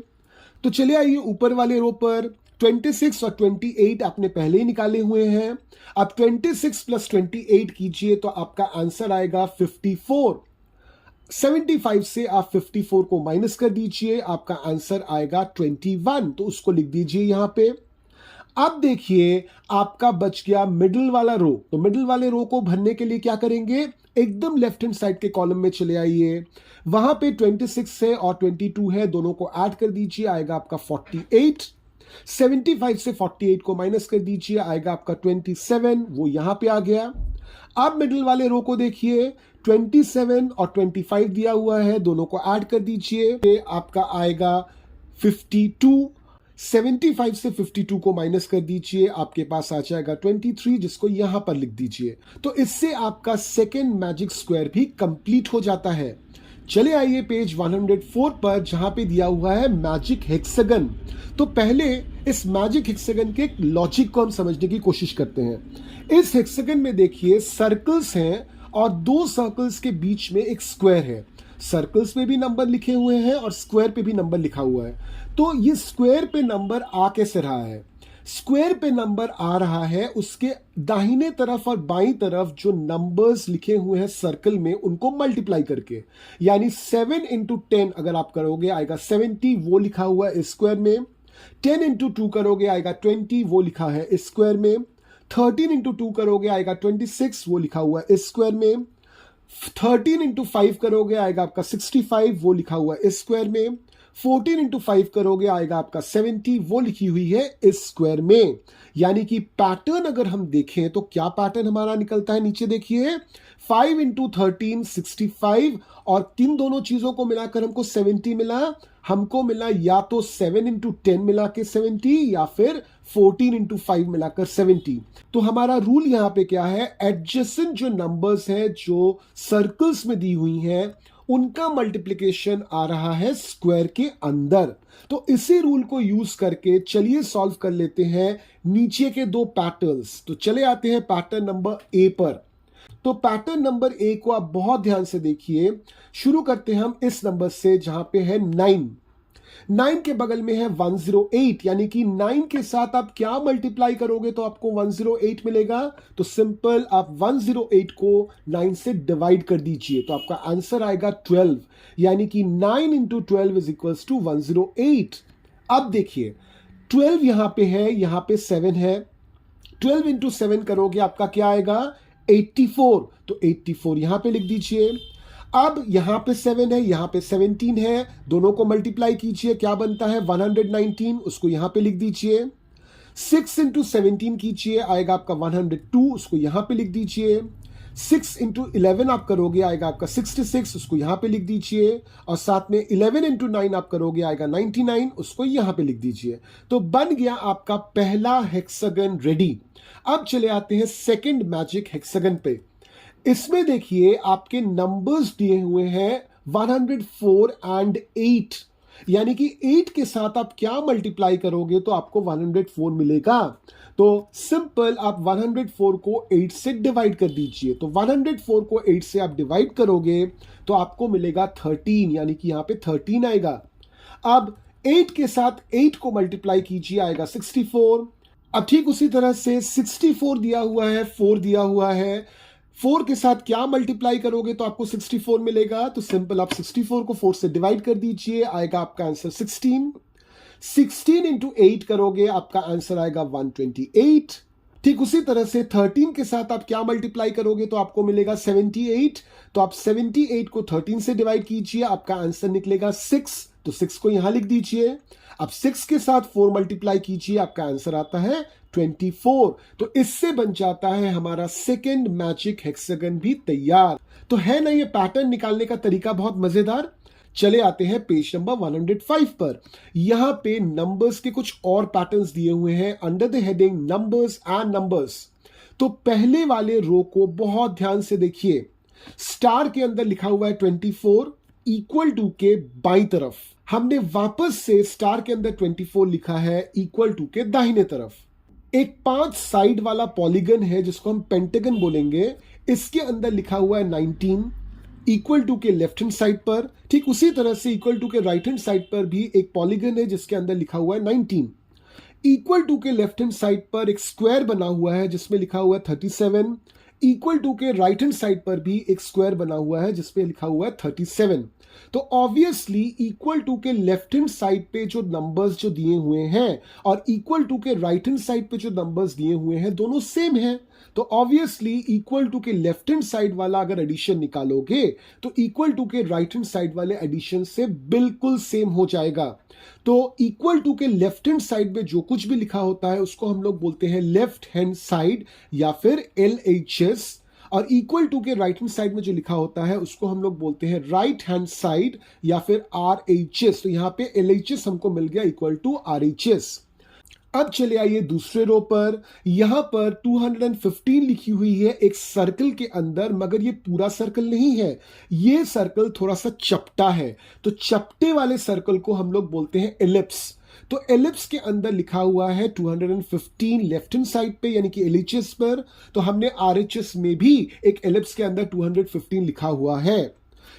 Speaker 1: तो चले आइए ऊपर वाले रो पर, 26 और 28 आपने पहले ही निकाले हुए हैं। अब 26 प्लस 28 कीजिए तो आपका आंसर आएगा 54। 75 से आप 54 को माइनस कर दीजिए, आपका आंसर आएगा 21, तो उसको लिख दीजिए यहां पे। अब देखिए आपका बच गया मिडिल वाला रो। तो मिडिल वाले रो को भरने के लिए क्या करेंगे, एकदम लेफ्ट हैंड साइड के कॉलम में चले आइए, वहां पे 26 है और 22 है, दोनों को ऐड कर दीजिए, आएगा आपका 48। 75 से 48 को माइनस कर दीजिए, आएगा आपका 27, वो यहां पे आ गया। अब मिडिल वाले रो को देखिए, 27 और 25 दिया हुआ है, दोनों को ऐड कर दीजिए, आपका आएगा 52। 75 से 52 को माइनस कर दीजिए, आपके पास आ जाएगा 23, जिसको यहां पर लिख दीजिए। तो इससे आपका सेकेंड मैजिक स्क्वायर भी कंप्लीट हो जाता है। चले आइए पेज 104 पर, जहां पे दिया हुआ है मैजिक हेक्सागन। तो पहले इस मैजिक हेक्सागन के लॉजिक को हम समझने की कोशिश करते हैं। इस हेक्सागन में देखिए सर्कल्स हैं और दो सर्कल्स के बीच में एक स्क्वायर है। सर्कल्स पे भी नंबर लिखे हुए हैं और स्क्वायर पे भी नंबर लिखा हुआ है। तो ये स्क्वायर पे नंबर आ कैसे रहा है, स्क्वायर पे नंबर आ रहा है उसके दाहिने तरफ और बाईं तरफ जो नंबर्स लिखे हुए हैं सर्कल में उनको मल्टीप्लाई करके, यानी 7 इंटू 10 अगर आप करोगे आएगा 70, वो लिखा हुआ है स्क्वायर में। 10 इंटू 2 करोगे आएगा 20, वो लिखा है स्क्वायर में। 13 इंटू 2 करोगे आएगा 26, वो लिखा हुआ है स्क्वायर में। 13 इंटू 5 करोगे आएगा आपका 65, वो लिखा हुआ है स्क्वायर में। 14 इंटू 5 करोगे आएगा आपका 70, वो लिखी हुई है इस स्क्वायर में। यानी कि पैटर्न अगर हम देखें तो क्या पैटर्न हमारा निकलता है, नीचे देखिए 5 इंटू 13 65, और किन दोनों चीजों को मिलाकर हमको 70 मिला, हमको मिला या तो 7 इंटू 10 मिला के 70 या फिर 14 इंटू 5 मिलाकर 70। तो हमारा रूल यहां पे क्या है, एडजेसेंट जो नंबर्स हैं जो सर्कल्स में दी हुई हैं उनका मल्टीप्लिकेशन आ रहा है स्क्वायर के अंदर। तो इसी रूल को यूज करके चलिए सॉल्व कर लेते हैं नीचे के दो पैटर्न्स। तो चले आते हैं पैटर्न नंबर ए पर। तो पैटर्न नंबर ए को आप बहुत ध्यान से देखिए। शुरू करते हैं हम इस नंबर से जहां पे है 9। 9 के बगल में है 108, यानी कि 9 के साथ आप क्या मल्टीप्लाई करोगे तो आपको 108 मिलेगा। तो सिंपल आप 108 को 9 से डिवाइड कर दीजिए तो आपका आंसर आएगा 12, यानी कि 9 इंटू 12 इज इक्वल्स टू 108। अब देखिए 12 यहां पे है, यहां पे 7 है, 12 इंटू 7 करोगे आपका क्या आएगा 84, तो 84 यहां पे लिख दीजिए। अब यहां पे 7 है, यहां पे 17 है, दोनों को मल्टीप्लाई कीजिए, क्या बनता है 119, उसको यहां पे लिख दीजिए। 6 इंटू 17 कीजिए, आएगा आपका 102, उसको यहां पे लिख दीजिए। 6 इंटू 11 आप करोगे आएगा आपका 66, उसको यहां पे लिख दीजिए। और साथ में 11 इंटू 9 आप करोगे आएगा 99, उसको यहां पे लिख दीजिए। तो बन गया आपका पहला हेक्सागन रेडी। अब चले आते हैं सेकंड मैजिक हेक्सागन पे। इसमें देखिए आपके नंबर्स दिए हुए हैं 104 एंड 8, यानी कि 8 के साथ आप क्या मल्टीप्लाई करोगे तो आपको 104 मिलेगा। तो सिंपल आप 104 को 8 से डिवाइड कर दीजिए। तो 104 को 8 से आप डिवाइड करोगे तो आपको मिलेगा 13, यानी कि यहां पे 13 आएगा। अब 8 के साथ 8 को मल्टीप्लाई कीजिए, आएगा 64। अब ठीक उसी तरह से 64 दिया हुआ है, 4 दिया हुआ है, 4 के साथ क्या मल्टीप्लाई करोगे तो आपको 64 मिलेगा। तो सिंपल आप 64 को 4 से डिवाइड कर दीजिए, आएगा आपका आंसर 16। 16 इंटू 8 करोगे, आपका आंसर आएगा 128। ठीक उसी तरह से 13 के साथ आप क्या मल्टीप्लाई करोगे तो आपको मिलेगा 78। तो आप 78 को 13 से डिवाइड कीजिए, आपका आंसर निकलेगा 6। तो 6 को यहां लिख दीजिए। अब 6 के साथ 4 मल्टीप्लाई कीजिए, आपका आंसर आता है 24। तो इससे बन जाता है हमारा सेकेंड मैजिक हेक्सागन भी तैयार। तो है ना ये पैटर्न निकालने का तरीका बहुत मजेदार। चले आते हैं पेज नंबर 105 पर। यहां पे नंबर्स के कुछ और पैटर्न्स दिए हुए हैं under the heading numbers and numbers. तो पहले वाले रो को बहुत ध्यान से देखिए। स्टार के अंदर लिखा हुआ है 24, इक्वल टू के बाईं तरफ हमने वापस से स्टार के अंदर 24 लिखा है, इक्वल टू के दाहिने तरफ एक 5 साइड वाला पॉलीगन है जिसको हम पेंटागन बोलेंगे। इसके अंदर लिखा हुआ है 19, इक्वल टू के लेफ्ट हैंड साइड पर। ठीक उसी तरह से इक्वल टू के राइट हैंड साइड पर भी एक पॉलीगन है जिसके अंदर लिखा हुआ है 19। इक्वल टू के लेफ्ट हैंड साइड पर एक स्क्वायर बना हुआ है जिसमें लिखा हुआ है 37। इक्वल टू के राइट हैंड साइड पर भी एक स्क्वायर बना हुआ है जिसपे लिखा हुआ है 37। तो ऑब्वियसली इक्वल टू के लेफ्ट हैंड साइड पे जो नंबर्स जो दिए हुए हैं और इक्वल टू के राइट हैंड साइड पे जो नंबर्स दिए हुए हैं दोनों सेम हैं। तो ऑब्वियसली इक्वल टू के लेफ्ट हैंड साइड वाला अगर एडिशन निकालोगे तो इक्वल टू के राइट हैंड साइड वाले एडिशन से बिल्कुल सेम हो जाएगा। तो इक्वल टू के लेफ्ट हैंड साइड में जो कुछ भी लिखा होता है उसको हम लोग बोलते हैं लेफ्ट हैंड साइड या फिर LHS, और इक्वल टू के राइट हैंड साइड में जो लिखा होता है उसको हम लोग बोलते हैं राइट हैंड साइड या फिर RHS। तो यहां पे LHS हमको मिल गया इक्वल टू RHS। अब चले आइए दूसरे रो पर। यहां पर 215 लिखी हुई है एक सर्कल के अंदर, मगर ये पूरा सर्कल नहीं है, ये सर्कल थोड़ा सा चपटा है। तो चपटे वाले सर्कल को हम लोग बोलते हैं एलिप्स। तो एलिप्स के अंदर लिखा हुआ है 215 लेफ्ट हैंड साइड पे यानी कि LHS पर। तो हमने RHS में भी एक एलिप्स के अंदर 215 लिखा हुआ है।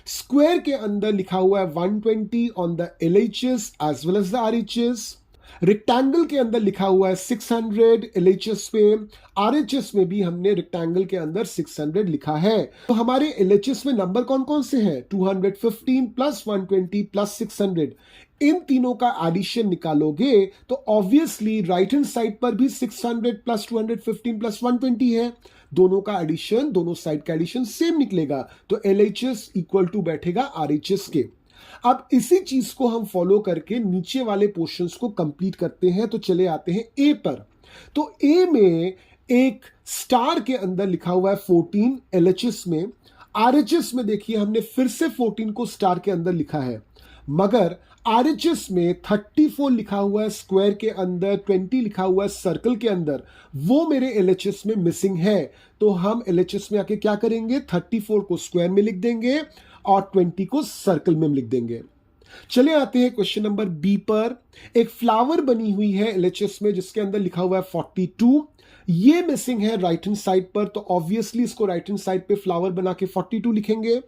Speaker 1: स्क्वायर के अंदर लिखा हुआ है 120 on the LHS as well as the RHS। Rectangle के अंदर लिखा हुआ है 600 LHS पे। RHS में भी हमने रेक्टेंगल के अंदर 600 लिखा है। तो हमारे LHS में नंबर कौन कौन से हैं? 215 प्लस 120 प्लस 600। इन तीनों का एडिशन निकालोगे तो ऑब्वियसली राइट हैंड साइड पर भी 600 प्लस 215 प्लस 120 है। दोनों का एडिशन, दोनों साइड का एडिशन सेम निकलेगा। तो LHS इक्वल टू बैठेगा RHS के। अब इसी चीज को हम फॉलो करके नीचे वाले पोर्शंस को कंप्लीट करते हैं। तो चले आते हैं A पर। तो A में एक स्टार के अंदर लिखा हुआ है 14 LHS में। RHS में देखिए हमने फिर से 14 को स्टार के अंदर लिखा है, मगर RHS में 34 लिखा हुआ है स्क्वायर के अंदर, 20 लिखा हुआ है सर्कल के अंदर, वो मेरे LHS में मिसिंग है। तो हम LHS में आके क्या करेंगे, 34 को स्क्वायर में लिख देंगे और 20 को सर्कल में लिख देंगे। चले आते हैं क्वेश्चन नंबर बी पर। एक फ्लावर बनी हुई है एलएचएस में जिसके अंदर लिखा हुआ है 42। ये मिसिंग है राइट हैंड साइड पर, तो ऑब्वियसली इसको राइट हैंड साइड पे फ्लावर बना के 42 लिखेंगे।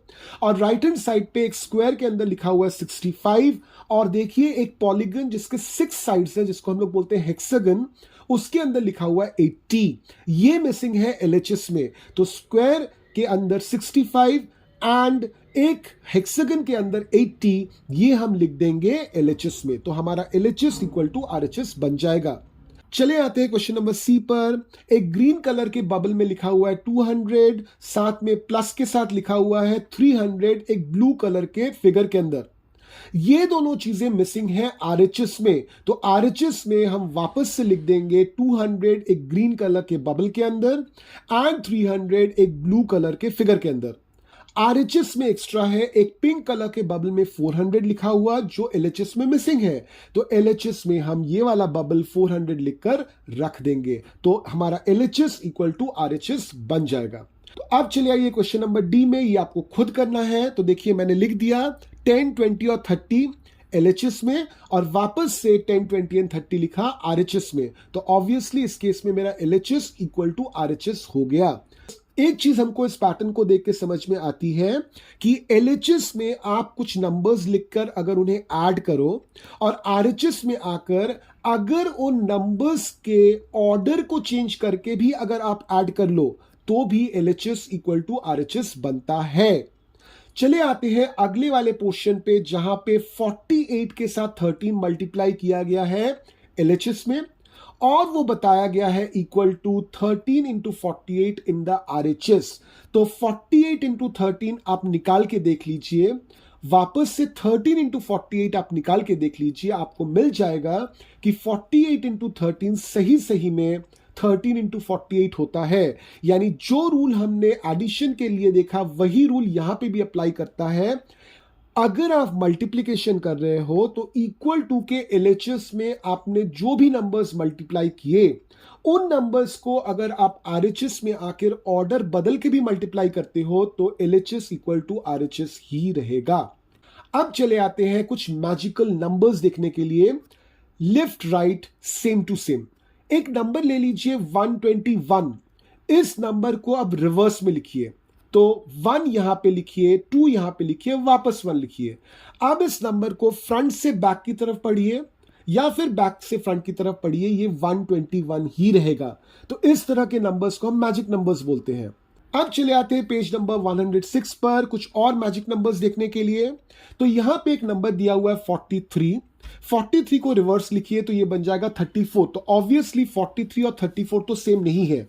Speaker 1: और राइट हैंड साइड पे एक स्क्वायर के अंदर लिखा हुआ है 65। और देखिए एक पॉलीगन जिसके 6 साइड्स है जिसको हम लोग बोलते हैं हेक्सागन, उसके अंदर लिखा हुआ है 80। ये मिसिंग है एलएचएस में। तो स्क्वायर के अंदर 65 एंड एक हेक्सागन के अंदर 80, ये हम लिख देंगे एलएचएस में। तो हमारा एलएचएस इक्वल टू आरएचएस बन जाएगा। चले आते हैं क्वेश्चन नंबर सी पर। एक ग्रीन कलर के बबल में लिखा हुआ है 200, साथ में प्लस के साथ लिखा हुआ है 300 एक ब्लू कलर के फिगर के अंदर। ये दोनों चीजें मिसिंग है आरएचएस में। तो आरएचएस में हम वापस से लिख देंगे 200 एक ग्रीन कलर के बबल के अंदर एंड 300 एक ब्लू कलर के फिगर के अंदर। आरएचएस में एक्स्ट्रा है एक पिंक कलर के बबल में 400 लिखा हुआ जो एलएचएस में मिसिंग है। तो एलएचएस में हम ये वाला बबल 400 लिखकर रख देंगे। तो हमारा एलएचएस इक्वल टू आरएचएस बन जाएगा। तो अब चलिए आइए क्वेश्चन नंबर डी में, ये आपको खुद करना है। तो देखिए मैंने लिख दिया 10, 20 और 30 एलएचएस में और वापस से 10, 20 एंड 30 लिखा आरएचएस में। तो ऑब्वियसली इस केस में मेरा एलएचएस इक्वल टू आरएचएस हो गया। एक चीज हमको इस पैटर्न को देख के समझ में आती है कि एलएचएस में आप कुछ नंबर्स लिखकर अगर उन्हें ऐड करो और आरएचएस में आकर अगर उन नंबर्स के ऑर्डर को चेंज करके भी अगर आप ऐड कर लो तो भी एलएचएस इक्वल टू आरएचएस बनता है। चले आते हैं अगले वाले पोर्शन पे जहां पे 48 के साथ 13 मल्टीप्लाई किया गया है एलएचएस में और वो बताया गया है equal to 13 into 48 in the RHS. तो 48 इंटू 13 आप निकाल के देख लीजिए, वापस से 13 इंटू 48 आप निकाल के देख लीजिए, आपको मिल जाएगा कि 48 इंटू 13 सही में 13 इंटू 48 होता है। यानी जो रूल हमने एडिशन के लिए देखा वही रूल यहां पे भी अप्लाई करता है। अगर आप मल्टीप्लिकेशन कर रहे हो तो इक्वल टू के एलएचएस में आपने जो भी नंबर्स मल्टीप्लाई किए उन नंबर्स को अगर आप आरएचएस में आकर ऑर्डर बदल के भी मल्टीप्लाई करते हो तो एलएचएस इक्वल टू आरएचएस ही रहेगा। अब चले आते हैं कुछ मैजिकल नंबर्स देखने के लिए। Left right same to same. एक नंबर ले लीजिए 121। इस नंबर को अब रिवर्स में लिखिए। तो 1 यहां पे लिखिए, 2 यहां पे लिखिए, वापस 1 लिखिए। अब इस नंबर को फ्रंट से बैक की तरफ पढ़िए या फिर बैक से फ्रंट की तरफ पढ़िए, ये 121 ही रहेगा। तो इस तरह के नंबर्स को हम मैजिक नंबर्स बोलते हैं। अब चले आते हैं पेज नंबर 106 पर कुछ और मैजिक नंबर्स देखने के लिए। तो यहां पे एक नंबर दिया हुआ है 43। 43 को रिवर्स लिखिए तो ये बन जाएगा 34। तो ऑब्वियसली 43 और 34 तो सेम नहीं है,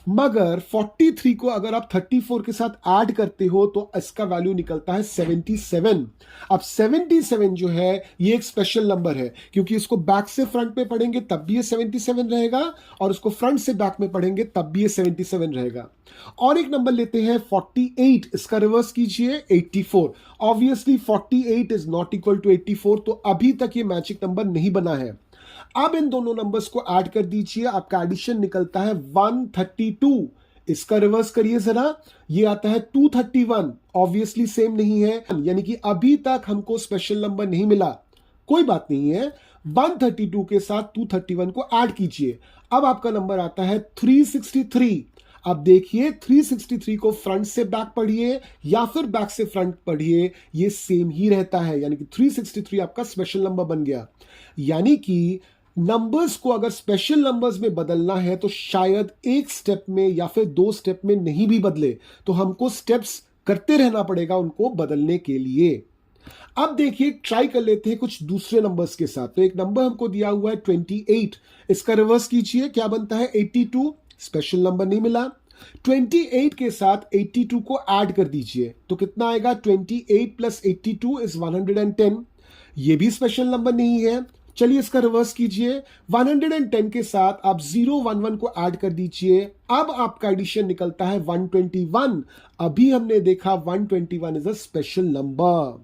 Speaker 1: मगर 43 को अगर आप 34 के साथ ऐड करते हो तो इसका वैल्यू निकलता है 77। अब 77 जो है ये एक स्पेशल नंबर है क्योंकि इसको बैक से फ्रंट में पढ़ेंगे तब भी ये 77 रहेगा और उसको फ्रंट से बैक में पढ़ेंगे तब भी ये 77 रहेगा। और एक नंबर लेते हैं 48, इसका रिवर्स कीजिए 84। Obviously 48 is not equal to 84, तो अभी तक ये मैजिक नंबर नहीं बना है। अब इन दोनों नंबर्स को ऐड कर दीजिए, आपका एडिशन निकलता है 132। इसका रिवर्स करिए जरा, ये आता है 231। ऑब्वियसली सेम नहीं है, यानी कि अभी तक हमको स्पेशल नंबर नहीं मिला। कोई बात नहीं है, 132 के साथ 231 को ऐड कीजिए। अब आपका नंबर आता है 363। अब देखिए 363 को फ्रंट से बैक पढ़िए या फिर बैक से फ्रंट पढ़िए, ये सेम ही रहता है। यानी कि 363 आपका स्पेशल नंबर बन गया। यानी कि नंबर्स को अगर स्पेशल नंबर्स में बदलना है तो शायद एक स्टेप में या फिर 2 स्टेप में नहीं भी बदले, तो हमको स्टेप्स करते रहना पड़ेगा उनको बदलने के लिए। अब देखिए ट्राई कर लेते हैं कुछ दूसरे नंबर्स के साथ। तो एक नंबर हमको दिया हुआ है 28, इसका रिवर्स कीजिए, क्या बनता है 82। स्पेशल नंबर नहीं मिला। 28 के साथ 82 को ऐड कर दीजिए तो कितना आएगा, 28 प्लस 82 इज 110। ये भी स्पेशल नंबर नहीं है। चलिए इसका रिवर्स कीजिए, 110 के साथ आप 011 को ऐड कर दीजिए। अब आपका एडिशन निकलता है 121। अभी हमने देखा 121 इज अ स्पेशल नंबर।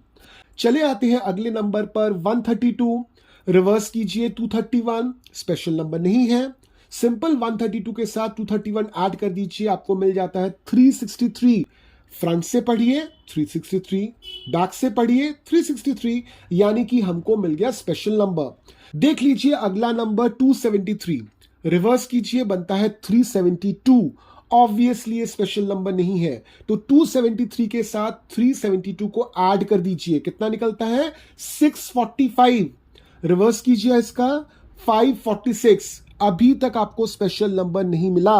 Speaker 1: चले आते हैं अगले नंबर पर 132, रिवर्स कीजिए 231, स्पेशल नंबर नहीं है। सिंपल 132 के साथ 231 ऐड कर दीजिए, आपको मिल जाता है 363। फ्रंट से पढ़िए 363, बैक से पढ़िए 363, यानी कि हमको मिल गया स्पेशल नंबर। देख लीजिए अगला नंबर 273, रिवर्स कीजिए बनता है 372। ऑब्वियसली ये स्पेशल नंबर नहीं है, तो 273 के साथ 372 को ऐड कर दीजिए, कितना निकलता है 645। रिवर्स कीजिए इसका 546। अभी तक आपको स्पेशल नंबर नहीं मिला,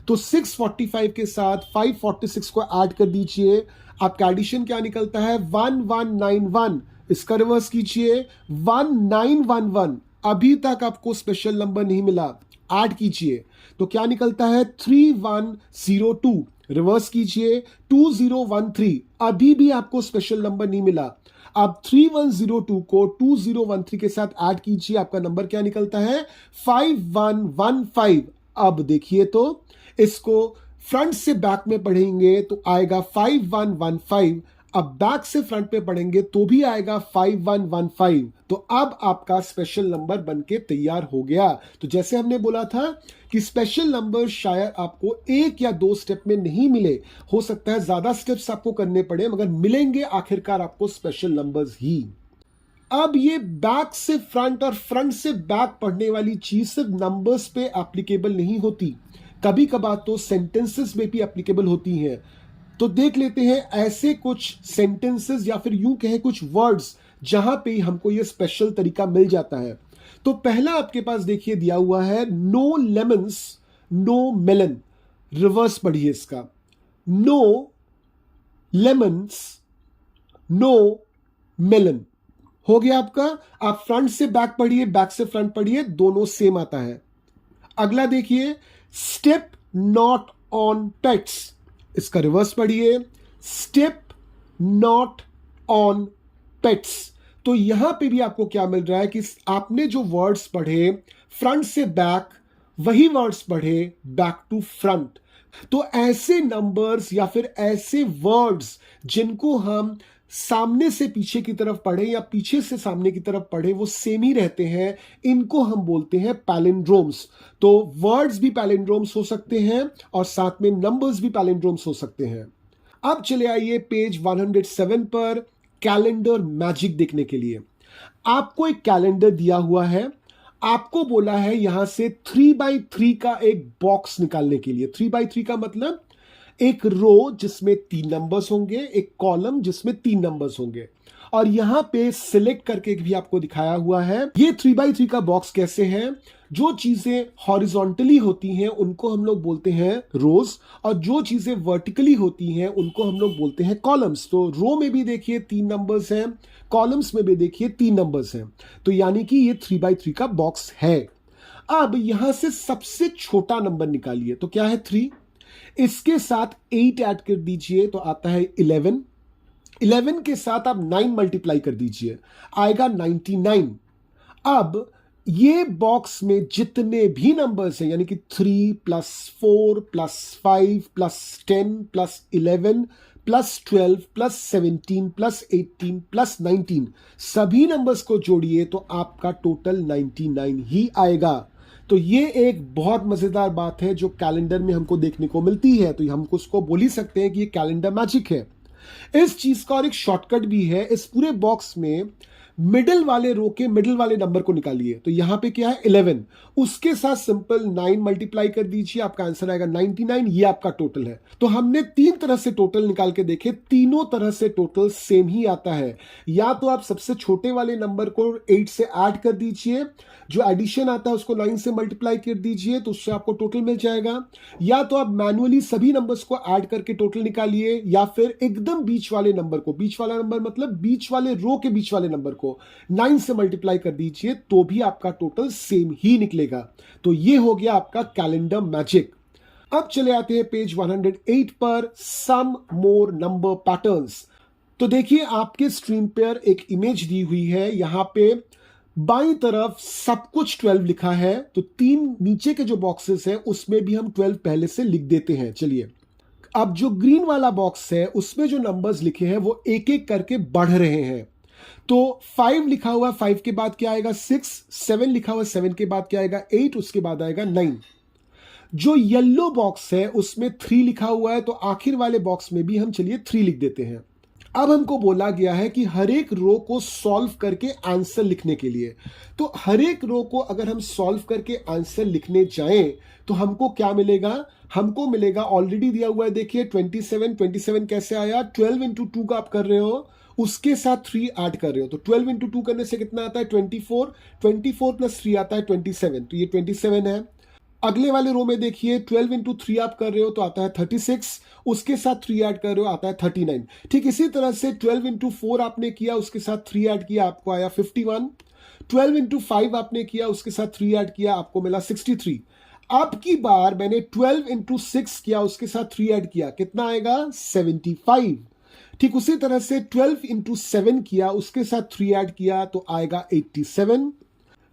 Speaker 1: तो 645 के साथ 546 को ऐड कर दीजिए, आपका एडिशन क्या निकलता है 1191। इसका रिवर्स कीजिए 1911। अभी तक आपको स्पेशल नंबर नहीं मिला, ऐड कीजिए तो क्या निकलता है 3102। रिवर्स कीजिए 2013। अभी भी आपको स्पेशल नंबर नहीं मिला, अब 3102 को 2013 के साथ ऐड कीजिए, आपका नंबर क्या निकलता है 5115। अब देखिए तो इसको फ्रंट से बैक में पढ़ेंगे तो आएगा 5115, अब बैक से फ्रंट पे पढ़ेंगे तो भी आएगा 5115। तो अब आपका स्पेशल नंबर बनके तैयार हो गया। तो जैसे हमने बोला था कि स्पेशल नंबर शायद आपको एक या दो स्टेप में नहीं मिले, हो सकता है ज्यादा स्टेप्स आपको करने पड़े, मगर मिलेंगे आखिरकार आपको स्पेशल नंबर्स ही। अब ये बैक से फ्रंट और फ्रंट से बैक पढ़ने वाली चीज सिर्फ नंबर्स पे एप्लीकेबल नहीं होती, कभी कभार तो सेंटेंसेस में भी एप्लीकेबल होती हैं। तो देख लेते हैं ऐसे कुछ सेंटेंसेस या फिर यूं कहें कुछ वर्ड्स जहां पे हमको ये स्पेशल तरीका मिल जाता है। तो पहला आपके पास देखिए दिया हुआ है no lemons no melon. Reverse पढ़िए इसका, नो लेमन्स नो मेलन। हो गया आपका। आप फ्रंट से बैक पढ़िए, बैक से फ्रंट पढ़िए, दोनों सेम आता है। अगला देखिए स्टेप नॉट ऑन पेट्स। इसका रिवर्स पढ़िए स्टेप नॉट ऑन पेट्स। तो यहां पे भी आपको क्या मिल रहा है कि आपने जो वर्ड्स पढ़े फ्रंट से बैक, वही वर्ड्स पढ़े बैक टू फ्रंट। तो ऐसे नंबर्स या फिर ऐसे वर्ड्स जिनको हम सामने से पीछे की तरफ पढ़े या पीछे से सामने की तरफ पढ़े वो सेम ही रहते हैं, इनको हम बोलते हैं पैलिंड्रोम्स। तो वर्ड्स भी पैलिंड्रोम्स हो सकते हैं और साथ में नंबर्स भी पैलिंड्रोम्स हो सकते हैं। अब चले आइए पेज 107 पर कैलेंडर मैजिक देखने के लिए। आपको एक कैलेंडर दिया हुआ है, आपको बोला है यहां से 3x3 का एक बॉक्स निकालने के लिए। 3x3 का मतलब एक रो जिसमें 3 नंबर्स होंगे, एक कॉलम जिसमें 3 नंबर्स होंगे, और यहां पे सिलेक्ट करके भी आपको दिखाया हुआ है। ये 3x3 का बॉक्स कैसे है, जो चीजें हॉरिजॉन्टली होती हैं उनको हम लोग बोलते हैं रोज, और जो चीजें वर्टिकली होती हैं उनको हम लोग बोलते हैं कॉलम्स। तो रो में भी देखिए 3 नंबर्स हैं, कॉलम्स में भी देखिए 3 नंबर्स हैं, तो यानी कि ये 3x3 का बॉक्स है। अब यहां से सबसे छोटा नंबर निकालिए, तो क्या है 3, इसके साथ 8 ऐड कर दीजिए तो आता है 11। 11 के साथ आप 9 मल्टीप्लाई कर दीजिए, आएगा 99। अब ये बॉक्स में जितने भी नंबर्स हैं यानी कि 3 + 4 + 5 + 10 + 11 + 12 + 17 + 18 + 19, सभी नंबर्स को जोड़िए तो आपका टोटल 99 ही आएगा। तो ये एक बहुत मजेदार बात है जो कैलेंडर में हमको देखने को मिलती है, तो हम उसको बोल ही सकते हैं कि ये कैलेंडर मैजिक है। इस चीज का और एक शॉर्टकट भी है, इस पूरे बॉक्स में मिडिल वाले रो के मिडिल वाले नंबर को निकालिए। तो यहां पे क्या है 11, उसके साथ सिंपल 9 मल्टीप्लाई कर दीजिए, आपका आंसर आएगा 99। ये आपका टोटल है। तो हमने 3 तरह से टोटल निकाल के देखे, तीनों तरह से टोटल सेम ही आता है। या तो आप सबसे छोटे वाले नंबर को 8 से ऐड कर दीजिए, जो एडिशन आता है उसको 9 से मल्टीप्लाई कर दीजिए तो उससे आपको टोटल मिल जाएगा। या तो आप मैनुअली सभी नंबर्स को ऐड करके टोटल निकालिए, या फिर एकदम बीच वाले नंबर को, बीच वाला नंबर मतलब बीच वाले रो के बीच वाले नंबर को 9 से मल्टीप्लाई कर दीजिए तो भी आपका टोटल सेम ही निकलेगा। तो ये हो गया आपका कैलेंडर मैजिक। अब चले आते हैं पेज 108 पर, सम मोर नंबर पैटर्न्स। तो देखिए आपके स्क्रीन पर एक इमेज दी हुई है, यहां पे बाईं तरफ सब कुछ 12 लिखा है, तो 3 नीचे के जो बॉक्सेस हैं उसमें भी हम 12 पहले से लिख देते हैं। चलिए अब जो ग्रीन वाला बॉक्स है उसमें जो नंबर्स लिखे हैं वो एक एक करके बढ़ रहे हैं। तो 5 लिखा हुआ, 5 के बाद क्या आएगा 6, 7 लिखा हुआ, 7 के बाद क्या आएगा 8, उसके बाद आएगा 9। जो येलो बॉक्स है उसमें 3 लिखा हुआ है, तो आखिर वाले बॉक्स में भी हम चलिए 3 लिख देते हैं। अब हमको बोला गया है कि हर एक रो को सॉल्व करके आंसर लिखने के लिए। तो हर एक रो को अगर हम सॉल्व करके आंसर लिखने जाएं तो हमको क्या मिलेगा? हमको मिलेगा, ऑलरेडी दिया हुआ है, देखिए 27 कैसे आया? 12 इंटू 2 का आप कर रहे हो, उसके साथ 3 ऐड कर रहे हो, तो 12 इंटू 2 करने से कितना आता है? 24 प्लस 3 आता है 27, तो ये 27 है। अगले वाले रो में देखिए 12 इंटू 3 आप कर रहे हो तो आता है 36, उसके साथ 3 ऐड कर रहे हो आता है 39। ठीक इसी तरह से 12 इंटू 4 आपने किया, उसके साथ 3 ऐड किया, आपको आया 51। 12 इंटू 5 आपने किया, उसके साथ 3 ऐड किया, आपको मिला 63। अब की बार मैंने 12 इंटू 6 किया, उसके साथ 3 ऐड किया, कितना आएगा? 75। ठीक उसी तरह से 12 इंटू 7 किया, उसके साथ 3 ऐड किया तो आएगा 87।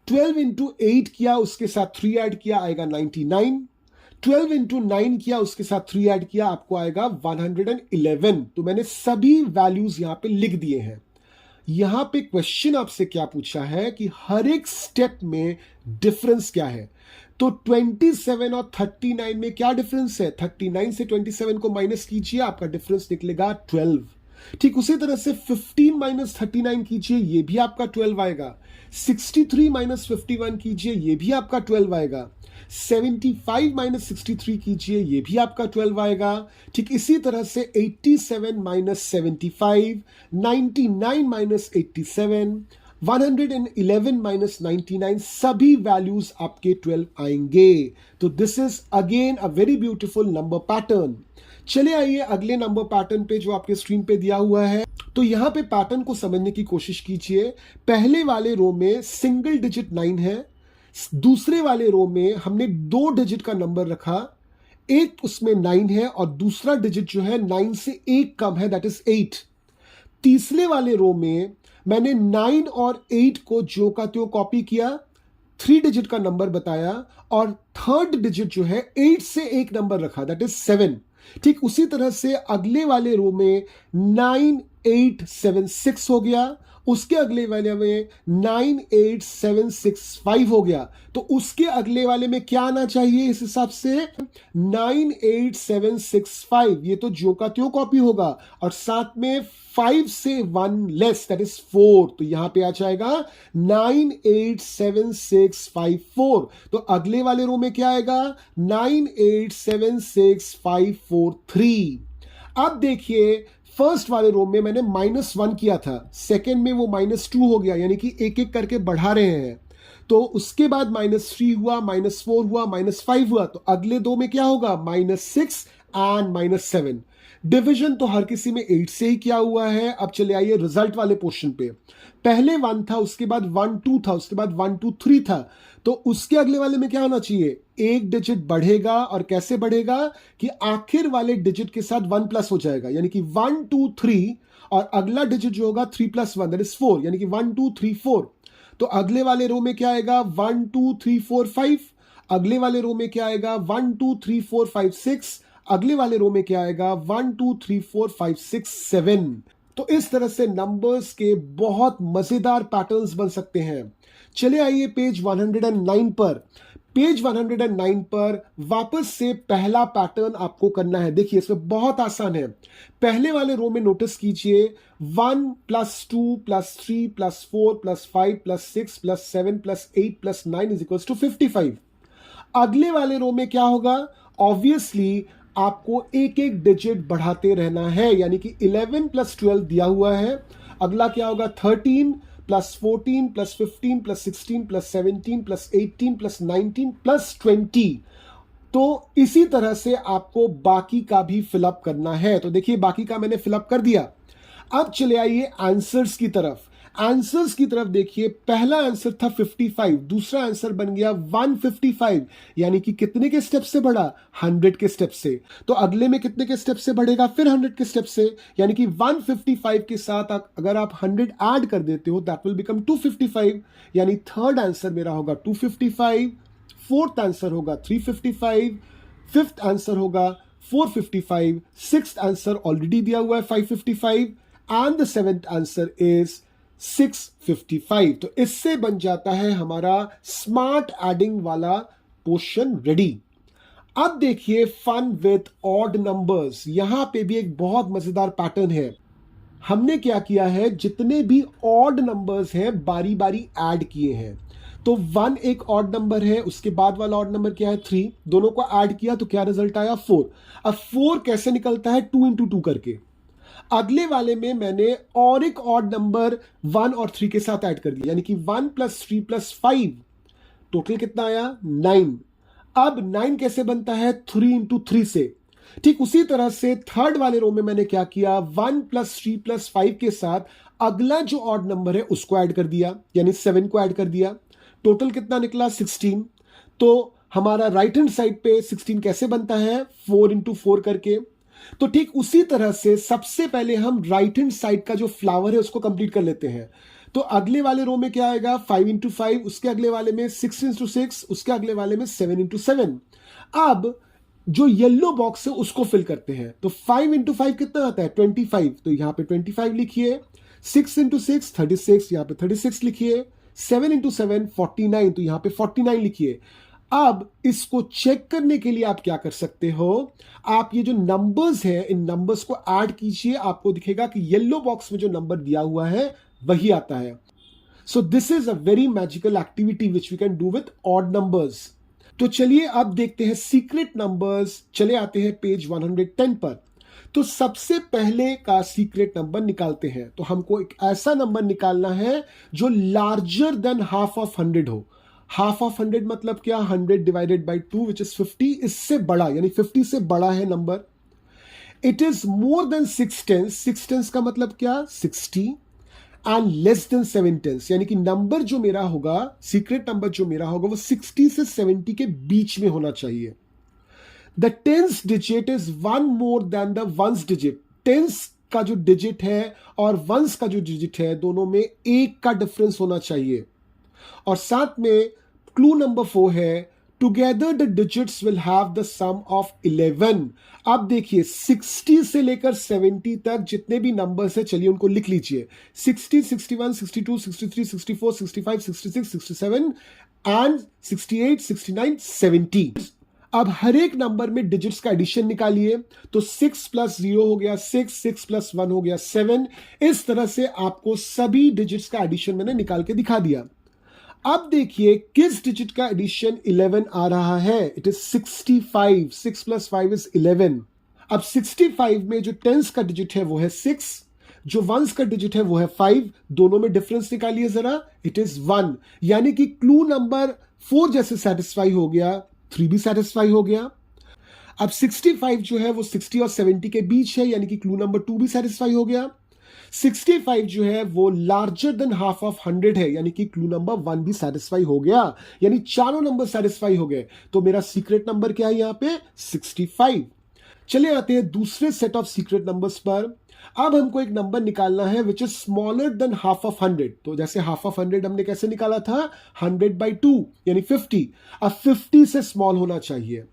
Speaker 1: 12 इंटू 8 किया, उसके साथ 3 ऐड किया, आएगा 99। 12 इंटू 9 किया, उसके साथ 3 ऐड किया, आपको आएगा 111। तो मैंने सभी वैल्यूज यहां पे लिख दिए हैं। यहां पे क्वेश्चन आपसे क्या पूछा है कि हर एक स्टेप में डिफरेंस क्या है। तो 27 और 39 में क्या डिफरेंस है? 39 से 27 को माइनस कीजिए, आपका डिफरेंस निकलेगा 12। ठीक उसी तरह से 15 माइनस 39 कीजिए, ये भी आपका 12 आएगा। 63 माइनस 51 कीजिए, ये भी आपका 12 आएगा। 75 माइनस 63 कीजिए, ये भी आपका 12 आएगा। ठीक इसी तरह से 87 माइनस 75, 99 माइनस 87, 111 माइनस 99, सभी वैल्यूज आपके 12 आएंगे। तो this is again a very beautiful number pattern. चले आइए अगले नंबर पैटर्न पे जो आपके स्क्रीन पे दिया हुआ है। तो यहां पे पैटर्न को समझने की कोशिश कीजिए। पहले वाले रो में सिंगल डिजिट 9 है, दूसरे वाले रो में हमने 2 डिजिट का नंबर रखा, एक उसमें 9 है और दूसरा डिजिट जो है 9 से एक कम है, दैट इज 8। तीसरे वाले रो में मैंने 9 और 8 को जो का त्यों कॉपी किया, 3 डिजिट का नंबर बताया और थर्ड डिजिट जो है 8 से एक नंबर रखा, दैट इज 7। ठीक उसी तरह से अगले वाले रो में 9 8 7 6 हो गया, उसके अगले वाले में 9 8 7 6 5 हो गया। तो उसके अगले वाले में क्या आना चाहिए? इस हिसाब से 9 8 7 6 5, ये तो जो का त्यों कॉपी होगा और साथ में 5 से 1 लेस, दैट इज 4। तो यहां पे आ जाएगा 9 8 7 6 5 4। तो अगले वाले रो में क्या आएगा? 9 8 7 6 5 4 3। अब देखिए फर्स्ट वाले रो में मैंने -1 किया था, सेकेंड में वो -2 हो गया, यानी कि एक एक करके बढ़ा रहे हैं। तो उसके बाद -3 हुआ, -4 हुआ, -5 हुआ, तो अगले दो में क्या होगा? -6 एंड -7। डिवीजन तो हर किसी में 8 से ही किया हुआ है। अब चले आइए रिजल्ट वाले पोर्शन पे। पहले 1 था, उसके बाद 1 2 था, उसके बाद 1 2 3 था, तो उसके अगले वाले में क्या होना चाहिए? एक डिजिट बढ़ेगा, और कैसे बढ़ेगा कि आखिर वाले डिजिट के साथ 1 प्लस हो जाएगा, यानी कि 1 2 3 और अगला डिजिट जो होगा 3 + 1 दैट इज 4, यानी कि 1 2 3 4। तो अगले वाले रो में क्या आएगा? 1 2 3 4 5। अगले वाले रो में क्या आएगा? 1 2 3 4 5 6। अगले वाले रो में क्या आएगा? 1 2 3 4 5 6 7। तो इस तरह से नंबर्स के बहुत मजेदार पैटर्न्स बन सकते हैं। चले आइए पेज 109 पर। पेज 109 पर वापस से पहला पैटर्न आपको करना है। देखिए इसमें बहुत आसान है। पहले वाले रो में नोटिस कीजिए 1 + 2 + 3 + 4 + 5 + 6 + 7 + 8 + 9 = 55। अगले वाले रो में क्या होगा? ऑब्वियसली आपको एक एक डिजिट बढ़ाते रहना है, यानी कि 11 + 12 दिया हुआ है। अगला क्या होगा? 13 + 14 + 15 + 16 + 17 + 18 + 19 + 20। तो इसी तरह से आपको बाकी का भी फिलअप करना है। तो देखिए बाकी का मैंने फिलअप कर दिया। अब चले आइए आंसर्स की तरफ। आंसर्स की तरफ देखिए, पहला आंसर था 55, दूसरा आंसर बन गया 155, यानी कि कितने के स्टेप से बढ़ा? 100 के स्टेप से। तो अगले में कितने के स्टेप से बढ़ेगा? फिर 100 के स्टेप से, यानी कि 155 के साथ अगर आप 100 ऐड कर देते हो दैट विल बिकम 255, यानी थर्ड आंसर मेरा होगा 255, फोर्थ आंसर होगा 355, फिफ्थ आंसर होगा 455, सिक्स्थ आंसर ऑलरेडी दिया हुआ है 555 and the seventh answer is 655। तो इससे बन जाता है हमारा स्मार्ट एडिंग वाला पोर्शन रेडी। अब देखिए फन विथ ऑड नंबर्स, यहां पे भी एक बहुत मजेदार पैटर्न है। हमने क्या किया है, जितने भी ऑड नंबर्स हैं बारी बारी ऐड किए हैं। तो 1 एक ऑड नंबर है, उसके बाद वाला ऑड नंबर क्या है 3, दोनों को ऐड किया तो क्या रिजल्ट आया 4। अब 4 कैसे निकलता है, 2 इंटू 2 करके। अगले वाले में मैंने और एक ऑड नंबर 1 और 3 के साथ ऐड कर दिया, यानी कि 1 प्लस 3 प्लस 5, टोटल कितना आया 9। अब 9 कैसे बनता है, 3 इंटू 3 से। ठीक उसी तरह से थर्ड वाले रो में मैंने क्या किया, 1 प्लस 3 प्लस 5 के साथ अगला जो ऑड नंबर है उसको ऐड कर दिया, यानी 7 को ऐड कर दिया। टोटल कितना निकला 16। तो हमारा राइट हैंड साइड पे 16 कैसे बनता है, 4 इंटू 4 करके। तो ठीक उसी तरह से सबसे पहले हम राइट हैंड साइड का जो फ्लावर है उसको कंप्लीट कर लेते हैं। तो अगले वाले रो में क्या आएगा, 5 इंटू 5, उसके अगले वाले में 6 इंटू 6, उसके अगले वाले में 7 इंटू 7। अब जो येलो बॉक्स है उसको फिल करते हैं। तो 5 इंटू 5 कितना आता है 25, तो यहां पे 25 लिखिए। 6 इंटू 6 36, यहां पे 36 लिखिए। 7 इंटू 7 49, तो यहां पे 49 लिखिए। अब इसको चेक करने के लिए आप क्या कर सकते हो, आप ये जो नंबर्स हैं इन नंबर्स को ऐड कीजिए, आपको दिखेगा कि येलो बॉक्स में जो नंबर दिया हुआ है वही आता है। So this is a very magical activity which we can do with odd numbers. तो चलिए अब देखते हैं सीक्रेट नंबर्स। चले आते हैं पेज 110 पर। तो सबसे पहले का सीक्रेट नंबर निकालते हैं। तो हमको एक ऐसा नंबर निकालना है जो लार्जर देन हाफ ऑफ 100 हो। हाफ ऑफ 100 मतलब क्या, 100 डिवाइडेड बाई 2 विच इज 50, इससे बड़ा, यानी 50 से बड़ा है number. It is more than 6 tens, 6 tens का मतलब क्या 60, एंड लेस देन 7 टेंस, यानी कि नंबर जो मेरा होगा, सीक्रेट नंबर जो मेरा होगा वो 60 से 70 के बीच में होना चाहिए। The tens digit is 1 more than the ones digit. Tens का जो डिजिट है और वंस का जो डिजिट है दोनों में 1 का डिफरेंस होना चाहिए। और साथ में क्लू नंबर 4 है, together the digits will have the sum of 11। अब देखिए 60 से लेकर 70 तक जितने भी नंबर्स है, चलिए उनको लिख लीजिए। 60, 61, 62, 63, 64, 65, 66, 67 एंड 68, 69, 70। अब हर एक नंबर में डिजिट्स का एडिशन निकालिए। तो 6 प्लस 0 हो गया 6, 6 प्लस 1 हो गया 7। इस तरह से आपको सभी डिजिट्स का एडिशन मैंने निकाल के दिखा दिया। अब देखिए किस डिजिट का एडिशन 11 आ रहा है, इट इज 65। 6 plus 5 is 11। अब 65 में जो टेंस का डिजिट है वो है 6, जो वंस का डिजिट है वो है 5। दोनों में डिफरेंस निकालिए जरा, इट इज 1। यानी कि क्लू नंबर 4 जैसे सेटिस्फाई हो गया, 3 भी सेटिस्फाई हो गया। अब 65 जो है वो 60 और 70 के बीच है, यानी कि क्लू नंबर 2 भी सेटिस्फाई हो गया। 65 जो है वो लार्जर देन हाफ ऑफ 100 है, यानी कि क्लू नंबर 1 भी सेटिस्फाई हो गया, यानी चारों नंबर सेटिस्फाई हो गए। तो मेरा सीक्रेट नंबर क्या है यहां पे 65। चले आते हैं दूसरे सेट ऑफ सीक्रेट नंबर्स पर। अब हमको एक नंबर निकालना है which is smaller than half of 100। तो जैसे हाफ ऑफ 100 हमने कैसे निकाला था, 100/2 यानी 50। अब 50 से स्मॉल होना चाहिए।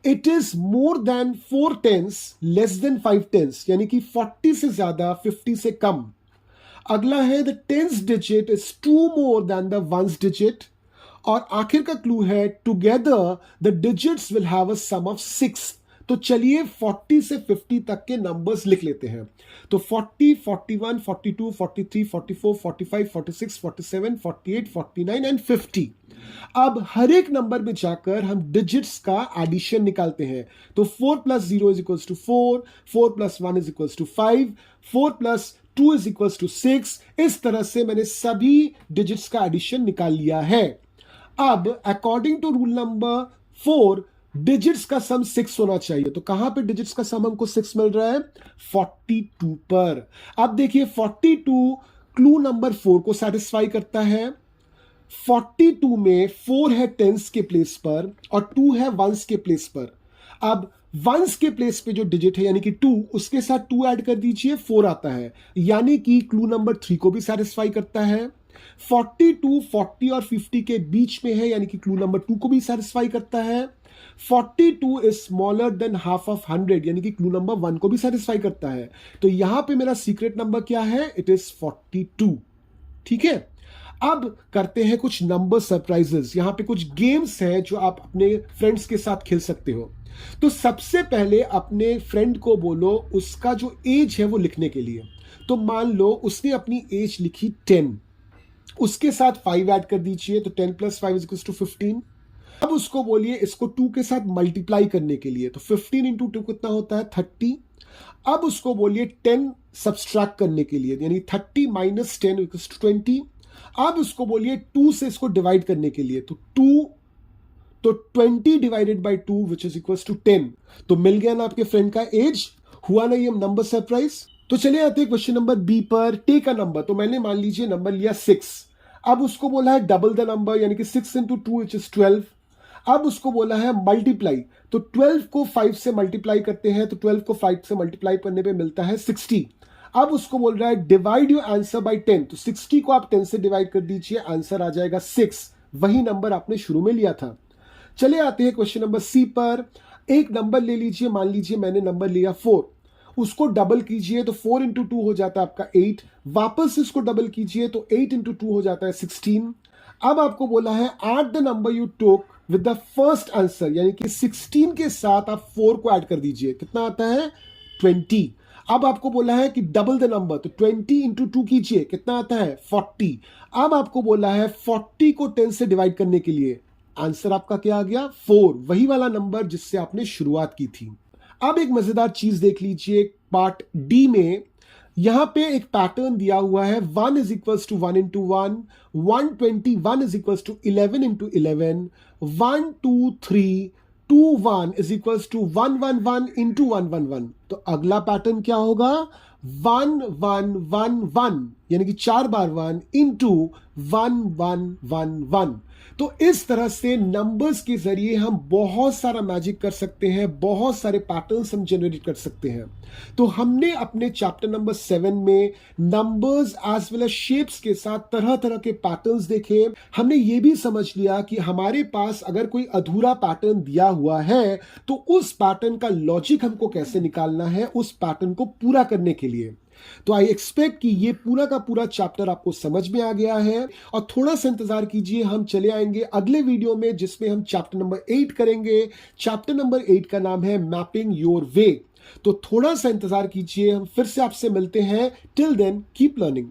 Speaker 1: It is more than 4 tens, less than 5 tens, यानी कि 40 से ज्यादा 50 से कम। अगला है the tens digit is 2 more than the ones digit. और आखिर का क्लू है together the digits will have a sum of 6। तो चलिए 40 से 50 तक के नंबर्स लिख लेते हैं। तो 40, 41, 42, 43, 44, 45, 46, 47, 48, 49 एंड 50। अब हर एक नंबर में जाकर हम डिजिट्स का एडिशन निकालते हैं। तो 4 plus 0 is equals to 4, 4 plus 1 is equals to 5, 4 plus 2 is equals to 6। इस तरह से मैंने सभी डिजिट्स का एडिशन निकाल लिया है। अब according to rule number 4 digits का सम 6 होना चाहिए। तो कहां पे डिजिट्स का सम हमको 6 मिल रहा है, 42 पर। अब देखिए 42 क्लू नंबर 4 को सेटिस्फाई करता है। 42 में 4 है टेंस के प्लेस पर और 2 है वंस के प्लेस पर। अब वंस के प्लेस पे जो डिजिट है यानी कि 2, उसके साथ 2 ऐड कर दीजिए, 4 आता है, यानी कि क्लू नंबर 3 को भी सेटिस्फाई करता है। 42 40 और 50 के बीच में है, यानी कि क्लू नंबर 2 को भी सेटिस्फाई करता है। 42 is smaller than half of 100, यानी कि क्लू नंबर 1 को भी सेटिस्फाई करता है। तो यहां पे मेरा सीक्रेट नंबर क्या है, इट इज 42। ठीक है। अब करते हैं कुछ नंबर सरप्राइजेस। यहाँ पे कुछ गेम्स हैं जो आप अपने फ्रेंड्स के साथ खेल सकते हो। तो सबसे पहले अपने फ्रेंड को बोलो उसका जो एज है वो लिखने के लिए। तो मान लो उसने अपनी एज लिखी 10, उसके साथ 5 ऐड कर दीजिए, तो 10 + 5 = 15। अब उसको बोलिए इसको 2 के साथ मल्टीप्लाई करने के लिए, तो 15 × 2 कितना होता है 30। अब उसको बोलिए 10 सब्सट्रैक्ट करने के लिए, यानी 30 - 10 = 20। अब उसको बोलिए 2 से इसको डिवाइड करने के लिए, तो 20 divided by 2 which is equal to 10। तो मिल गया ना आपके फ्रेंड का एज, हुआ ना ये नंबर सरप्राइज। तो चले आते हैं क्वेश्चन नंबर बी पर। टेक अ नंबर, तो मैंने मान लीजिए नंबर लिया 6। अब उसको बोला है डबल द नंबर, यानी कि 6 × 2 विच इज 12। अब उसको बोला है मल्टीप्लाई, तो 12 को 5 से मल्टीप्लाई करते हैं, तो 12 को 5 से मल्टीप्लाई करने पे मिलता है 60। अब उसको बोल रहा है डिवाइड योर आंसर बाय 10, तो 60 को आप 10 से डिवाइड कर दीजिए, आंसर आ जाएगा 6, वही नंबर आपने शुरू में लिया था। चले आते हैं क्वेश्चन नंबर सी पर। एक नंबर ले लीजिए, मान लीजिए मैंने नंबर लिया 4, उसको डबल कीजिए तो 4 × 2 हो जाता है आपका 8। वापस इसको डबल कीजिए तो 8 × 2 हो जाता है 16। अब आपको बोला है add the number you took with the first answer, यानी कि 16 के साथ आप 4 को ऐड कर दीजिए, कितना आता है 20। अब आपको बोला है कि डबल द नंबर, तो 20 × 2 कीजिए, कितना आता है 40। अब आपको बोला है 40 को 10 से डिवाइड करने के लिए, आंसर आपका क्या आ गया 4, वही वाला नंबर जिससे आपने शुरुआत की थी। अब एक मजेदार चीज देख लीजिए पार्ट डी में, यहां पे एक पैटर्न दिया हुआ है 1 = 1 × 1, 121 = 11 × 11, 1 2 3 2 1 = 111 × 111। तो अगला पैटर्न क्या होगा 1 1 1 1, यानी कि 4 बार 1 × 1 1 1 1। तो इस तरह से नंबर्स के जरिए हम बहुत सारा मैजिक कर सकते हैं, बहुत सारे पैटर्न्स हम जनरेट कर सकते हैं। तो हमने अपने चैप्टर नंबर 7 में numbers as well as shapes के साथ तरह तरह के पैटर्न्स देखे। हमने ये भी समझ लिया कि हमारे पास अगर कोई अधूरा पैटर्न दिया हुआ है तो उस पैटर्न का लॉजिक हमको कैसे निकालना है उस पैटर्न को पूरा करने के लिए। तो आई एक्सपेक्ट कि ये पूरा का पूरा चैप्टर आपको समझ में आ गया है, और थोड़ा सा इंतजार कीजिए, हम चले आएंगे अगले वीडियो में जिसमें हम चैप्टर नंबर 8 करेंगे। चैप्टर नंबर 8 का नाम है मैपिंग योर वे। तो थोड़ा सा इंतजार कीजिए, हम फिर से आपसे मिलते हैं। Till then keep learning.